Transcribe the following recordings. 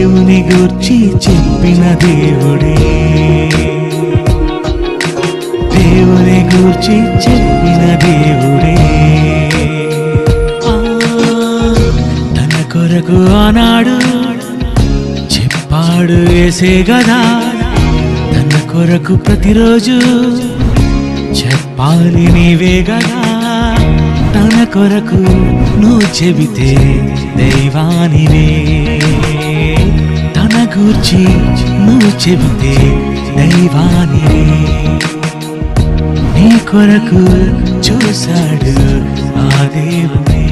దేవుని గూర్చి చెప్పిన దేవుడే, దేవుని గూర్చి చెప్పిన దేవుడే. తన కొరకు ఆనాడు చెప్పాడు యేసే గదా, తన కొరకు ప్రతిరోజు చెప్పాలి నీవే గదా. తన కొరకు నువ్వు చెబితే దైవానివే, తన గూర్చి నువ్వు చెబితే దైవానివే. నీ కొరకు చూశాడు ఆ దేవుడే.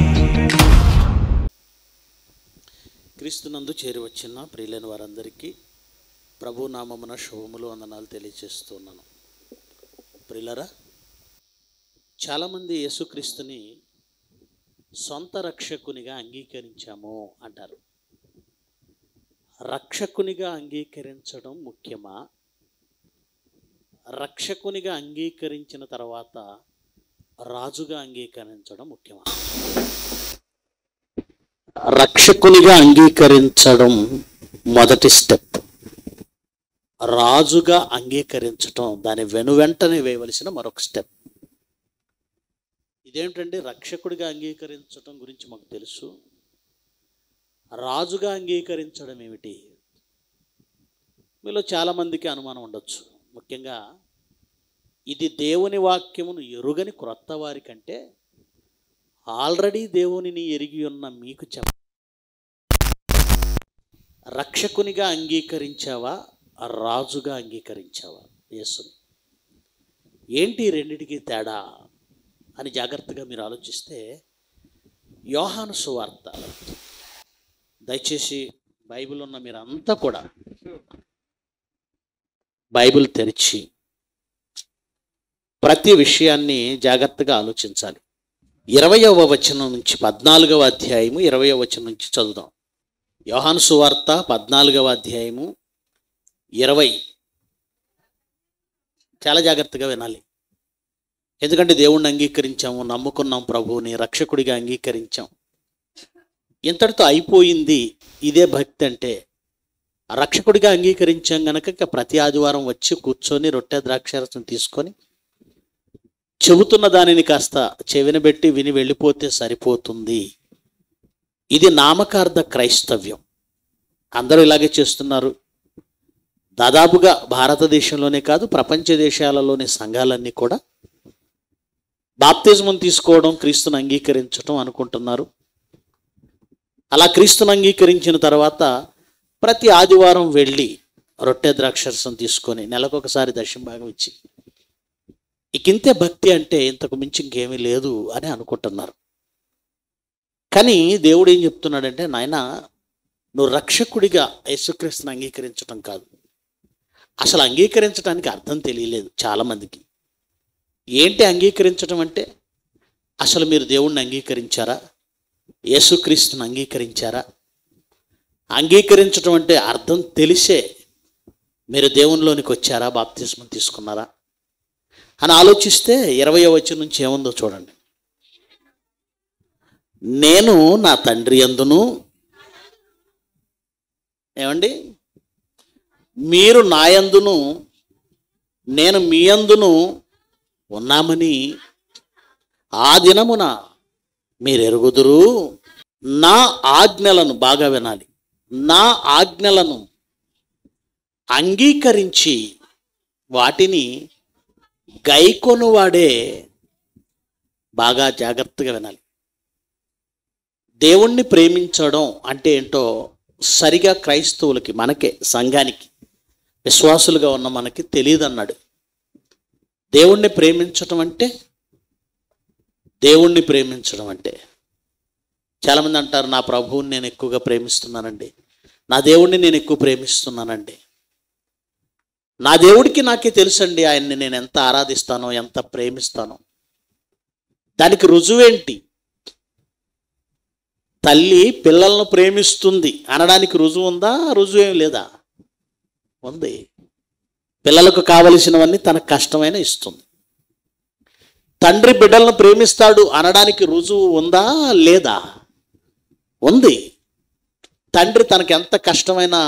క్రీస్తునందు చేరి వచ్చిన ప్రియులైన వారందరికీ ప్రభు నామమున శుభములు వందనాలు తెలియజేస్తున్నాను. ప్రియులరా, చాలామంది యేసుక్రీస్తుని సొంత రక్షకునిగా అంగీకరించాము అంటారు. రక్షకునిగా అంగీకరించడం ముఖ్యమా? రక్షకునిగా అంగీకరించిన తర్వాత రాజుగా అంగీకరించడం ముఖ్యమా? రక్షకునిగా అంగీకరించడం మొదటి స్టెప్. రాజుగా అంగీకరించడం దాని వెనువెంటనే వేయవలసిన మరొక స్టెప్. ఇదేంటంటే రక్షకుడిగా అంగీకరించడం గురించి మాకు తెలుసు, రాజుగా అంగీకరించడం ఏమిటి? మీలో చాలామందికి అనుమానం ఉండొచ్చు. ముఖ్యంగా ఇది దేవుని వాక్యమును ఎరుగని క్రొత్త వారి కంటే ఆల్రెడీ దేవునిని ఎరిగి ఉన్న మీకు రక్షకునిగా అంగీకరించావా, రాజుగా అంగీకరించావా యేసుని? ఏంటి రెండిటికి తేడా అని జాగ్రత్తగా మీరు ఆలోచిస్తే, యోహాను సువార్త, దయచేసి బైబిల్ ఉన్న మీరంతా కూడా బైబిల్ తెరిచి ప్రతి విషయాన్ని జాగ్రత్తగా ఆలోచించాలి. 20వ వచనం నుంచి 14వ అధ్యాయము 20వ వచనం నుంచి చదువుదాం. యోహాను సువార్త 14వ అధ్యాయము 20. చాలా జాగ్రత్తగా వినాలి. ఎందుకంటే దేవుణ్ణి అంగీకరించాము, నమ్ముకున్నాం, ప్రభువుని రక్షకుడిగా అంగీకరించాం, ఇంతటితో అయిపోయింది. ఇదే భక్తి అంటే. రక్షకుడిగా అంగీకరించాం గనక ప్రతి ఆదివారం వచ్చి కూర్చొని రొట్టె ద్రాక్షారసం తీసుకొని చెబుతున్న దానిని కాస్త చెవినబెట్టి విని వెళ్ళిపోతే సరిపోతుంది. ఇది నామకార్థ క్రైస్తవ్యం. అందరూ ఇలాగే చేస్తున్నారు. దాదాపుగా భారతదేశంలోనే కాదు, ప్రపంచ దేశాలలోని సంఘాలన్నీ కూడా బాప్తిజం తీసుకోవడం క్రీస్తుని అంగీకరించడం అనుకుంటున్నారు. అలా క్రీస్తుని అంగీకరించిన తర్వాత ప్రతి ఆదివారం వెళ్ళి రొట్టె ద్రాక్షరసం తీసుకొని నెలకొకసారి దశంభాగం ఇచ్చి ఇంతే భక్తి అంటే ఇంతకు మించి ఇంకేమీ లేదు అని అనుకుంటున్నారు. కానీ దేవుడు ఏం చెప్తున్నాడంటే, నాయన నువ్వు రక్షకుడిగా యేసుక్రీస్తుని అంగీకరించడం కాదు. అసలు అంగీకరించడానికి అర్థం తెలియలేదు చాలామందికి. ఏంటి అంగీకరించడం అంటే? అసలు మీరు దేవుణ్ణి అంగీకరించారా? యేసుక్రీస్తుని అంగీకరించారా? అంగీకరించడం అంటే అర్థం తెలిసే మీరు దేవునిలోనికి వచ్చారా, బాప్తిస్మం తీసుకున్నారా అని ఆలోచిస్తే 20వ వచనం నుంచి ఏముందో చూడండి. నేను నా తండ్రి యందును, ఏమండి, మీరు నా యందును నేను మీ యందును ఉన్నామని ఆ దినమున మీరు ఎరుగుదురు. నా ఆజ్ఞలను, బాగా వినాలి, నా ఆజ్ఞలను అంగీకరించి వాటిని గైకొనువాడే. బాగా జాగ్రత్తగా వినాలి. దేవుణ్ణి ప్రేమించడం అంటే ఏంటో సరిగా క్రైస్తవులకి, మనకే, సంఘానికి, విశ్వాసులుగా ఉన్న మనకి తెలియదు అన్నాడు. దేవుణ్ణి ప్రేమించడం అంటే చాలామంది అంటారు, నా ప్రభువుని నేను ఎక్కువగా ప్రేమిస్తున్నానండి, నా దేవుణ్ణి నేను ఎక్కువ ప్రేమిస్తున్నానండి. నా దేవుడికి నాకే తెలుసండి ఆయన్ని నేను ఎంత ఆరాధిస్తానో, ఎంత ప్రేమిస్తానో. దానికి రుజువేంటి? తల్లి పిల్లలను ప్రేమిస్తుంది అనడానికి రుజువు ఉందా? రుజువు ఏం లేదా? ఉంది. పిల్లలకు కావలసినవన్నీ తనకు కష్టమైన ఇస్తుంది. తండ్రి బిడ్డలను ప్రేమిస్తాడు అనడానికి రుజువు ఉందా? లేదా? ఉంది. తండ్రి తనకి ఎంత కష్టమైనా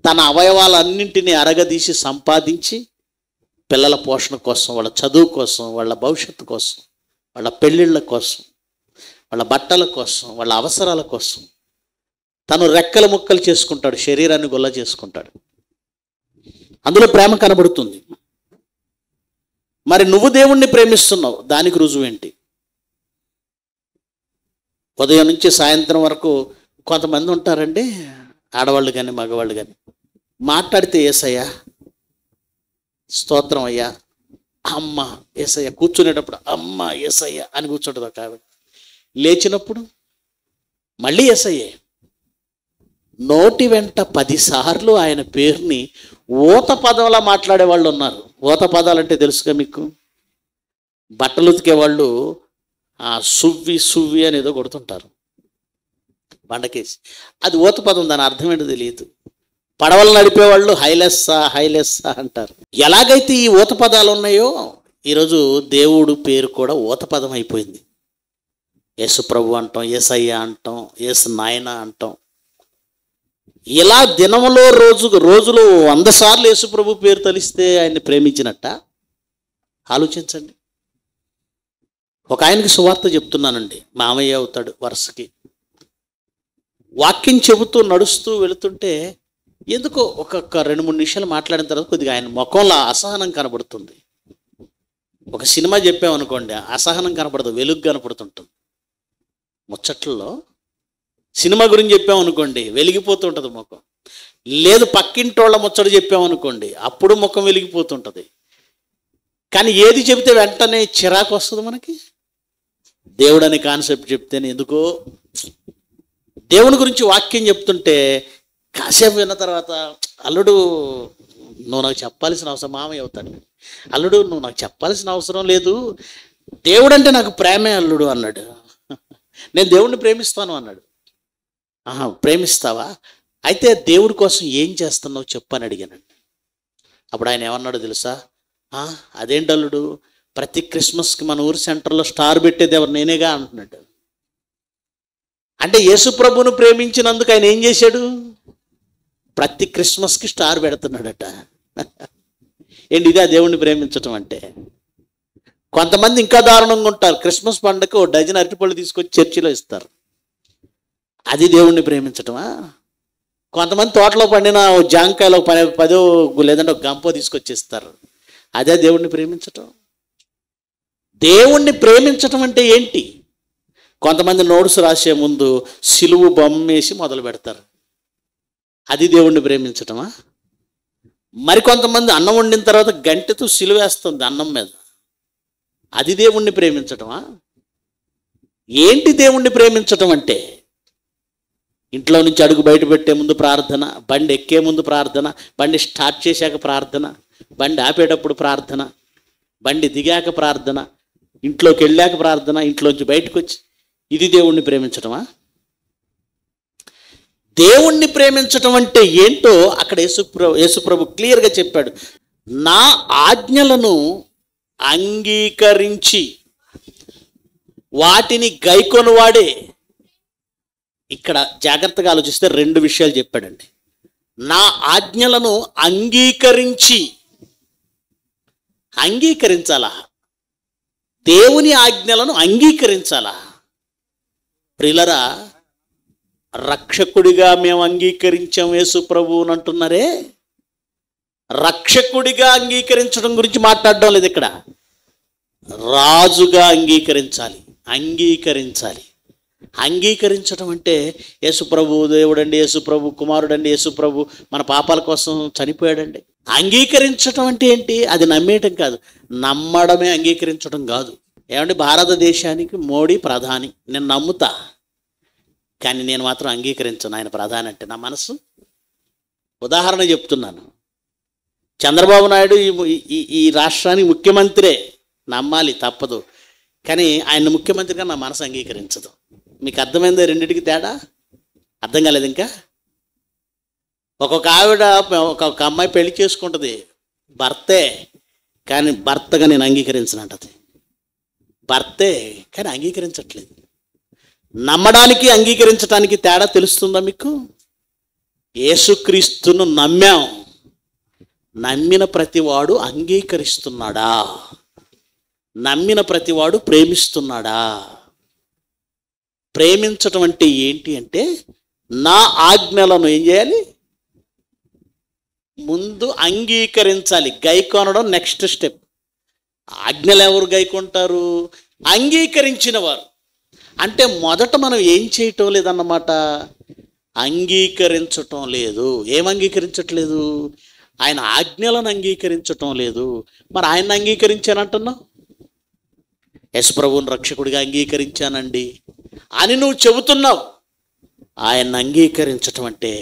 తన అవయవాలన్నింటినీ అరగదీసి సంపాదించి పిల్లల పోషణ కోసం, వాళ్ళ చదువు కోసం, వాళ్ళ భవిష్యత్తు కోసం, వాళ్ళ పెళ్ళిళ్ళ కోసం, వాళ్ళ బట్టల కోసం, వాళ్ళ అవసరాల కోసం తను రెక్కల ముక్కలు చేసుకుంటాడు, శరీరాన్ని గొల్ల చేసుకుంటాడు. అందులో ప్రేమ కనబడుతుంది. మరి నువ్వు దేవుణ్ణి ప్రేమిస్తున్నావు, దానికి రుజువు ఏంటి? ఉదయం నుంచి సాయంత్రం వరకు కొంతమంది ఉంటారండి, ఆడవాళ్ళు కానీ మగవాళ్ళు కానీ, మాట్లాడితే యేసయ్యా స్తోత్రం అయ్యా, అమ్మ యేసయ్య, కూర్చునేటప్పుడు అమ్మ యేసయ్య అని కూర్చుంటుంది ఒక ఆవిడ, లేచినప్పుడు మళ్ళీ యేసయ్యే. నోటి వెంట 10 సార్లు ఆయన పేరుని ఊత పదంలా మాట్లాడే వాళ్ళు ఉన్నారు. ఊత పదాలు అంటే తెలుసుగా మీకు? బట్టలు ఉతికే వాళ్ళు సువ్వి సువ్వి అనేదో కొడుతుంటారు బండకేసి, అది ఊత పదం, దాని అర్థం ఏంటో తెలియదు. పడవలు నడిపేవాళ్ళు హైలెస్సా హైలెస్సా అంటారు. ఎలాగైతే ఈ ఊత పదాలు ఉన్నాయో ఈరోజు దేవుడు పేరు కూడా ఊత పదం అయిపోయింది. యేసు ప్రభు అంటాం, యేసయ్య అంటాం, యేసు నాయన అంటాం. ఇలా దినంలో రోజులో 100 సార్లు యేసు ప్రభు పేరు తలిస్తే ఆయన్ని ప్రేమించినట్ట? ఆలోచించండి. ఒక ఆయనకి సువార్త చెప్తున్నానండి, మామయ్య అవుతాడు వరుసకి. వాక్యం చెబుతూ నడుస్తూ వెళుతుంటే ఎందుకో ఒక 2-3 నిమిషాలు మాట్లాడిన తర్వాత కొద్దిగా ఆయన ముఖంలో అసహనం కనబడుతుంది. ఒక సినిమా చెప్పామనుకోండి, అసహనం కనపడదు, వెలుగు కనపడుతుంటుంది. ముచ్చట్లలో సినిమా గురించి చెప్పామనుకోండి, వెలిగిపోతుంటుంది ముఖం. లేదు పక్కింటోళ్ళ ముచ్చట చెప్పామనుకోండి, అప్పుడు ముఖం వెలిగిపోతుంటుంది. కానీ ఏది చెబితే వెంటనే చిరాకు వస్తుంది మనకి? దేవుడు అనే కాన్సెప్ట్ చెప్తేనే ఎందుకో, దేవుని గురించి వాక్యం చెప్తుంటే కాసేపు విన్న తర్వాత, అల్లుడు నువ్వు నాకు చెప్పాల్సిన అవసరం, మామయ్య అవుతాడు, అల్లుడు నువ్వు నాకు చెప్పాల్సిన అవసరం లేదు, దేవుడు అంటే నాకు ప్రేమే అల్లుడు అన్నాడు. నేను దేవుడిని ప్రేమిస్తాను అన్నాడు. ప్రేమిస్తావా? అయితే దేవుడి కోసం ఏం చేస్తున్నావు చెప్పు అని అడిగానండి. అప్పుడు ఆయన ఏమన్నాడో తెలుసా? అదేంటి అల్లుడు, ప్రతి క్రిస్మస్కి మన ఊరి సెంటర్లో స్టార్ పెట్టేది ఎవరు, నేనేగా అంటున్నాడు. అంటే యేసు ప్రభువును ప్రేమించినందుకు ఆయన ఏం చేశాడు? ప్రతి క్రిస్మస్కి స్టార్ పెడుతున్నాడట. ఏంటి ఇదే దేవుణ్ణి ప్రేమించటం అంటే? కొంతమంది ఇంకా దారుణంగా ఉంటారు. క్రిస్మస్ పండుగ 1 డజన్ అరటిపళ్ళు తీసుకొచ్చి చర్చిలో ఇస్తారు. అది దేవుణ్ణి ప్రేమించటమా? కొంతమంది తోటలో పండిన జాంకాయలో 10 లేదంటే ఒక గంపో తీసుకొచ్చేస్తారు. అదే దేవుణ్ణి ప్రేమించటం? దేవుణ్ణి ప్రేమించటం అంటే ఏంటి? కొంతమంది నోట్స్ రాసే ముందు సిలువు బొమ్మేసి మొదలు పెడతారు. అది దేవుణ్ణి ప్రేమించటమా? మరికొంతమంది అన్నం వండిన తర్వాత గంటెతో సిలువేస్తుంది అన్నం మీద. అది దేవుణ్ణి ప్రేమించటమా? ఏంటి దేవుణ్ణి ప్రేమించటం అంటే? ఇంట్లో నుంచి అడుగు బయట పెట్టే ముందు ప్రార్థన, బండి ఎక్కే ముందు ప్రార్థన, బండి స్టార్ట్ చేశాక ప్రార్థన, బండి ఆపేటప్పుడు ప్రార్థన, బండి దిగాక ప్రార్థన, ఇంట్లోకి వెళ్ళాక ప్రార్థన, ఇంట్లోంచి బయటకు వచ్చి, ఇది దేవుణ్ణి ప్రేమించటమా? దేవుణ్ణి ప్రేమించటం అంటే ఏంటో అక్కడ యేసుప్రభు క్లియర్గా చెప్పాడు. నా ఆజ్ఞలను అంగీకరించి వాటిని గైకొనువాడే. ఇక్కడ జాగ్రత్తగా ఆలోచిస్తే 2 విషయాలు చెప్పాడండి. నా ఆజ్ఞలను అంగీకరించాలా? దేవుని ఆజ్ఞలను అంగీకరించాలా? ప్రియులరా, రక్షకుడిగా మేము అంగీకరించాం యేసు ప్రభువుని అంటున్నారే, రక్షకుడిగా అంగీకరించడం గురించి మాట్లాడడం లేదు ఇక్కడ. రాజుగా అంగీకరించాలి. అంగీకరించడం అంటే యేసుప్రభు దేవుడండి, యేసుప్రభు కుమారుడండి, యేసుప్రభు మన పాపాల కోసం చనిపోయాడండి. అంగీకరించడం అంటే ఏంటి? అది నమ్మేయటం కాదు, నమ్మడమే అంగీకరించడం కాదు. ఏమంటే భారతదేశానికి మోడీ ప్రధాని, నేను నమ్ముతా, కానీ నేను మాత్రం అంగీకరించను ఆయన ప్రధాని అంటే. నా మనసు ఉదాహరణ చెప్తున్నాను. చంద్రబాబు నాయుడు ఈ రాష్ట్రానికి ముఖ్యమంత్రే, నమ్మాలి తప్పదు, కానీ ఆయన ముఖ్యమంత్రిగా నా మనసు అంగీకరించదు. మీకు అర్థమైందా రెండింటికి తేడా? అర్థం కాలేదు ఇంకా? ఒక్కొక్క ఆవిడ ఒక అమ్మాయి పెళ్లి చేసుకుంటుంది, భర్తే, కానీ భర్తగా నేను అంగీకరించనంటది. భర్తే కానీ అంగీకరించట్లేదు. నమ్మడానికి అంగీకరించడానికి తేడా తెలుస్తుందా మీకు? యేసుక్రీస్తును నమ్మాం, నమ్మిన ప్రతివాడు అంగీకరిస్తున్నాడా? నమ్మిన ప్రతివాడు ప్రేమిస్తున్నాడా? ప్రేమించటం అంటే ఏంటి అంటే, నా ఆజ్ఞలను ఏం చేయాలి? ముందు అంగీకరించాలి. గైకొనడం నెక్స్ట్ స్టెప్. ఆజ్ఞలు ఎవరు గైకొంటారు? అంగీకరించిన వారు. అంటే మొదట మనం ఏం చేయటం లేదన్నమాట, అంగీకరించటం లేదు. ఏం అంగీకరించట్లేదు? ఆయన ఆజ్ఞలను అంగీకరించటం లేదు. మరి ఆయన అంగీకరించానంటున్నావు. యశ్ ప్రభువుని రక్షకుడిగా అంగీకరించానండి అని నువ్వు చెబుతున్నావు. ఆయన అంగీకరించటం అంటే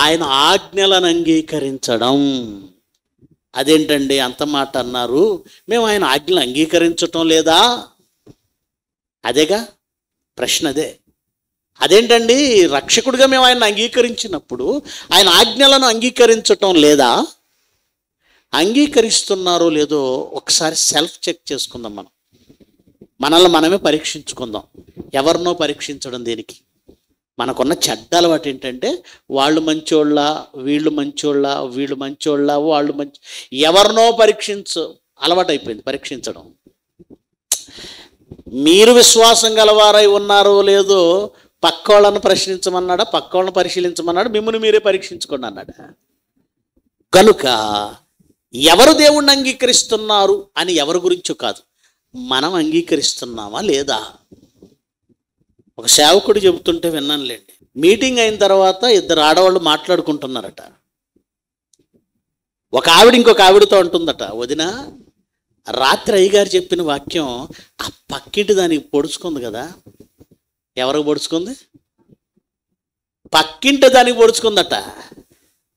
ఆయన ఆజ్ఞలను అంగీకరించడం. అదేంటండి అంత మాట అన్నారు? మేము ఆయన ఆజ్ఞలు అంగీకరించటం లేదా? అదేగా ప్రశ్న. అదేంటండి రక్షకుడిగా మేము ఆయన అంగీకరించినప్పుడు ఆయన ఆజ్ఞలను అంగీకరించటం లేదా? అంగీకరిస్తున్నారో లేదో ఒకసారి సెల్ఫ్ చెక్ చేసుకుందాం. మనల్ని మనమే పరీక్షించుకుందాం. ఎవరినో పరీక్షించడం దేనికి? మనకున్న చెడ్డ అలవాటు ఏంటంటే, వాళ్ళు మంచోళ్ళ, వీళ్ళు మంచోళ్ళ, వీళ్ళు మంచోళ్ళ, వాళ్ళు మంచి, ఎవరినో అలవాటు అయిపోయింది పరీక్షించడం. మీరు విశ్వాసం గలవారై ఉన్నారో లేదో పక్క వాళ్ళని ప్రశ్నించమన్నాడా? పక్క వాళ్ళని పరిశీలించమన్నాడు? మిమ్మల్ని మీరే పరీక్షించుకోండి అన్నాడా? కనుక ఎవరు దేవుణ్ణి అంగీకరిస్తున్నారు అని ఎవరి గురించో కాదు, మనం అంగీకరిస్తున్నామా లేదా? ఒక సేవకుడు చెబుతుంటే విన్నానులేండి. మీటింగ్ అయిన తర్వాత ఇద్దరు ఆడవాళ్ళు మాట్లాడుకుంటున్నారట. ఒక ఆవిడ ఇంకొక ఆవిడతో అంటుందట, వదినా రాత్రి అయ్యగారు చెప్పిన వాక్యం ఆ పక్కింటి దానికి పొడుచుకుంది కదా. ఎవరికి పొడుచుకుంది? పక్కింటి దానికి పొడుచుకుందట.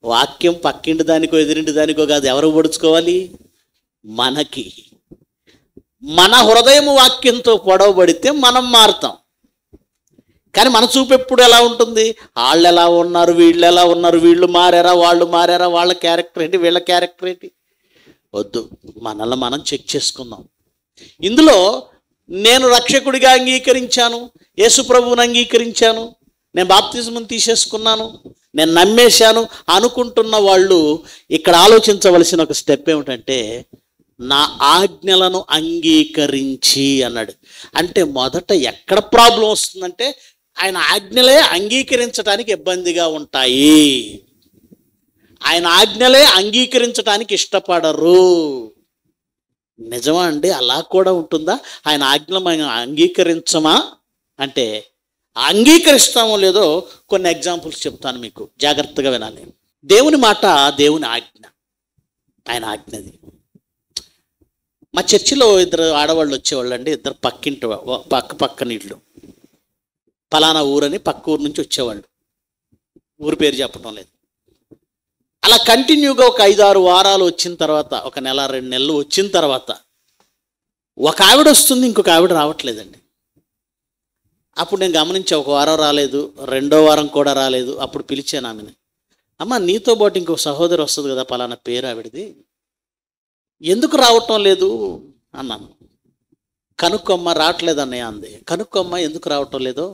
వాక్యం పక్కింటి దానికో ఎదిరింటి దానికో కాదు, ఎవరికి పొడుచుకోవాలి? మనకి. మన హృదయం వాక్యంతో పొడవబడితే మనం మారుతాం. కానీ మన చూపు ఎప్పుడు ఎలా ఉంటుంది? వాళ్ళు ఎలా ఉన్నారు, వీళ్ళు ఎలా ఉన్నారు, వీళ్ళు మారారా, వాళ్ళు మారారా, వాళ్ళ క్యారెక్టర్ ఏంటి, వీళ్ళ క్యారెక్టర్ ఏంటి? వద్దు, మనల్ని మనం చెక్ చేసుకుందాం. ఇందులో నేను రక్షకుడిగా అంగీకరించాను, యేసు ప్రభువుని అంగీకరించాను, నేను బాప్తిజం తీసేసుకున్నాను, నేను నమ్మేశాను అనుకుంటున్న వాళ్ళు ఇక్కడ ఆలోచించవలసిన ఒక స్టెప్ ఏమిటంటే, నా ఆజ్ఞలను అంగీకరించి అన్నాడు. అంటే మొదట ఎక్కడ ప్రాబ్లం వస్తుందంటే, ఆయన ఆజ్ఞలే అంగీకరించడానికి ఇబ్బందిగా ఉంటాయి. ఆయన ఆజ్ఞలే అంగీకరించడానికి ఇష్టపడరు. నిజమా అండి? అలా కూడా ఉంటుందా? ఆయన ఆజ్ఞలు మనం అంగీకరించమా అంటే, అంగీకరిస్తామో లేదో కొన్ని ఎగ్జాంపుల్స్ చెప్తాను మీకు, జాగ్రత్తగా వినాలి. దేవుని మాట దేవుని ఆజ్ఞ, ఆయన ఆజ్ఞది. మా చర్చిలో ఇద్దరు ఆడవాళ్ళు వచ్చేవాళ్ళు అండి. ఇద్దరు పక్కింటి, పక్క నీళ్ళు, ఫలానా ఊరని పక్క ఊరు నుంచి వచ్చేవాళ్ళు. ఊరి పేరు చెప్పడం లేదు. అలా కంటిన్యూగా ఒక 5-6 వారాలు వచ్చిన తర్వాత, ఒక నెల 2 నెలలు వచ్చిన తర్వాత ఒక ఆవిడ వస్తుంది, ఇంకొక ఆవిడ రావట్లేదండి. అప్పుడు నేను గమనించా, ఒక వారం రాలేదు, 2వ వారం కూడా రాలేదు. అప్పుడు పిలిచాను ఆమెని, అమ్మ నీతో పాటు ఇంకో సహోదరి వస్తుంది కదా, ఫలానా పేరు ఆవిడది, ఎందుకు రావటం లేదు అన్నాను. కనుక్కొమ్మ, రావట్లేదు అన్నయ్య అంది. కనుక్కొమ్మ ఎందుకు రావటం లేదు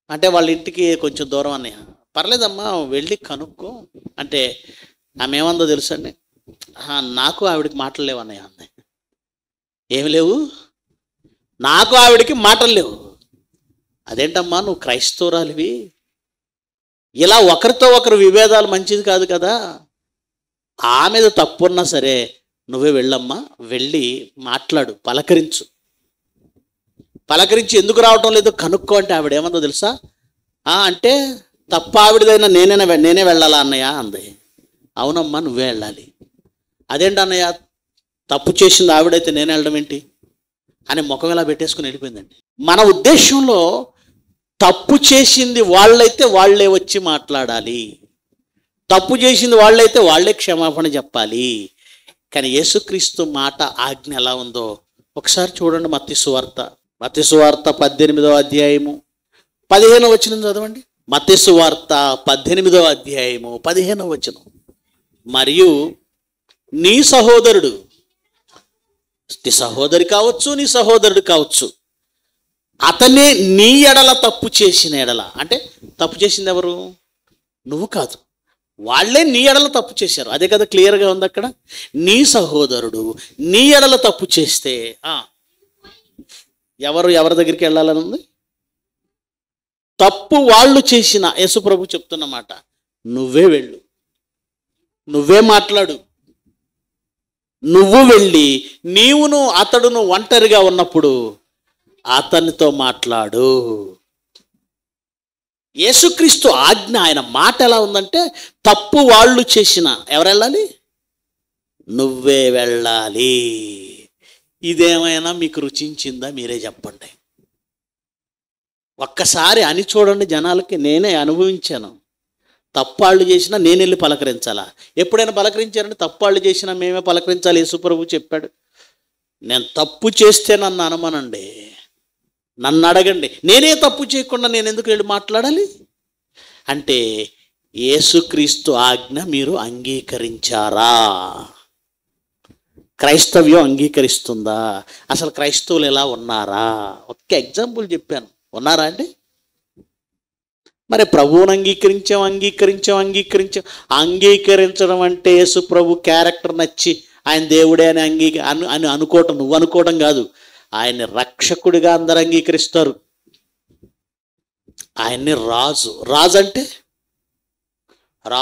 అంటే, వాళ్ళ ఇంటికి కొంచెం దూరం అన్నయ్య. పర్లేదమ్మా వెళ్ళి కనుక్కో అంటే, ఆమె ఏమందో తెలుసండి, నాకు ఆవిడికి మాటలు లేవు అన్నయ్య అంది. ఏమి లేవు? నాకు ఆవిడికి మాటలు లేవు. అదేంటమ్మా నువ్వు క్రైస్తవురాలివి, ఇలా ఒకరితో ఒకరు విభేదాలు మంచిది కాదు కదా. ఆమెది తప్పున్నా సరే నువ్వే వెళ్ళమ్మా, వెళ్ళి మాట్లాడు, పలకరించి ఎందుకు రావటం లేదు కనుక్కో అంటే, ఆవిడ ఏమందో తెలుసా, అంటే తప్ప ఆవిడదైనా నేనే వెళ్ళాలా అన్నయ్య అంది. అవునమ్మా నువ్వే వెళ్ళాలి. అదేంటి అన్నయ్య, తప్పు చేసింది ఆవిడైతే నేను వెళ్ళడం ఏంటి అని ముఖం ఇలా పెట్టేసుకుని వెళ్ళిపోయిందండి. మన ఉద్దేశంలో తప్పు చేసింది వాళ్ళైతే వాళ్ళే వచ్చి మాట్లాడాలి, తప్పు చేసింది వాళ్ళైతే వాళ్ళే క్షమాపణ చెప్పాలి. కానీ యేసుక్రీస్తు మాట ఆజ్ఞ ఎలా ఉందో ఒకసారి చూడండి. మత్తయి సువార్త 18వ అధ్యాయము 15వ వచనం చదవండి. మత్తయి సువార్త 18వ అధ్యాయము 15వ వచనం. మరియు నీ సహోదరి కావచ్చు, నీ సహోదరుడు కావచ్చు, అతనే నీ ఎడల తప్పు చేసిన ఎడల, అంటే తప్పు చేసింది ఎవరు? నువ్వు కాదు, వాళ్ళే నీ ఎడల తప్పు చేశారు. అదే కదా క్లియర్గా ఉంది అక్కడ. నీ సహోదరుడు నీ ఎడల తప్పు చేస్తే ఎవరి దగ్గరికి వెళ్ళాలని ఉంది? తప్పు వాళ్ళు చేసిన యేసుప్రభు చెప్తున్నమాట, నువ్వే వెళ్ళు, నువ్వే మాట్లాడు, నువ్వు వెళ్ళి నీవును అతడును ఒంటరిగా ఉన్నప్పుడు అతనితో మాట్లాడు. యేసుక్రీస్తు ఆజ్ఞ, ఆయన మాట ఎలా ఉందంటే, తప్పు వాళ్ళు చేసిన ఎవరు వెళ్ళాలి? నువ్వే వెళ్ళాలి. ఇదేమైనా మీకు రుచించిందా? మీరే చెప్పండి. ఒక్కసారి అని చూడండి జనాలకి. నేనే అనుభవించాను. తప్పాళ్ళు చేసినా నేను వెళ్ళి పలకరించాలా? ఎప్పుడైనా పలకరించారంటే తప్పాళ్ళు చేసినా మేమే పలకరించాలి. యేసుప్రభు చెప్పాడు. నేను తప్పు చేస్తే నన్ను అనమనండి, నన్ను అడగండి, నేనే తప్పు చేయకుండా నేను ఎందుకు వెళ్ళి మాట్లాడాలి? అంటే యేసుక్రీస్తు ఆజ్ఞ మీరు అంగీకరించారా? క్రైస్తవ్యం అంగీకరిస్తుందా? అసలు క్రైస్తవులు ఎలా ఉన్నారా? ఒక్క ఎగ్జాంపుల్ చెప్పాను. ఉన్నారా అండి? మరి ప్రభువుని అంగీకరించడం అంటే యేసు ప్రభు క్యారెక్టర్ నచ్చి ఆయన దేవుడే అని అనుకోవటం, నువ్వు అనుకోవటం కాదు. ఆయన్ని రక్షకుడిగా అందరు అంగీకరిస్తారు. ఆయన్ని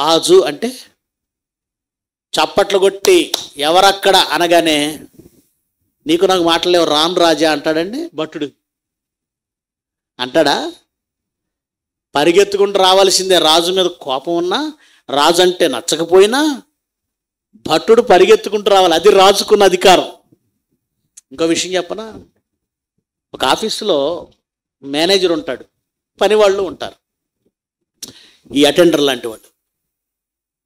రాజు అంటే చప్పట్లు కొట్టి ఎవరక్కడ అనగానే నీకు నాకు మాటలేవు, రాను రాజా అంటాడండి భట్టుడు. అంటాడా? పరిగెత్తుకుంటూ రావాల్సిందే. రాజు మీద కోపం ఉన్నా, రాజు అంటే నచ్చకపోయినా భట్టుడు పరిగెత్తుకుంటూ రావాలి. అది రాజుకున్న అధికారం. ఇంకో విషయం చెప్పనా? ఒక ఆఫీసులో మేనేజర్ ఉంటాడు, పని వాళ్ళు ఉంటారు, ఈ అటెండర్ లాంటి వాళ్ళు.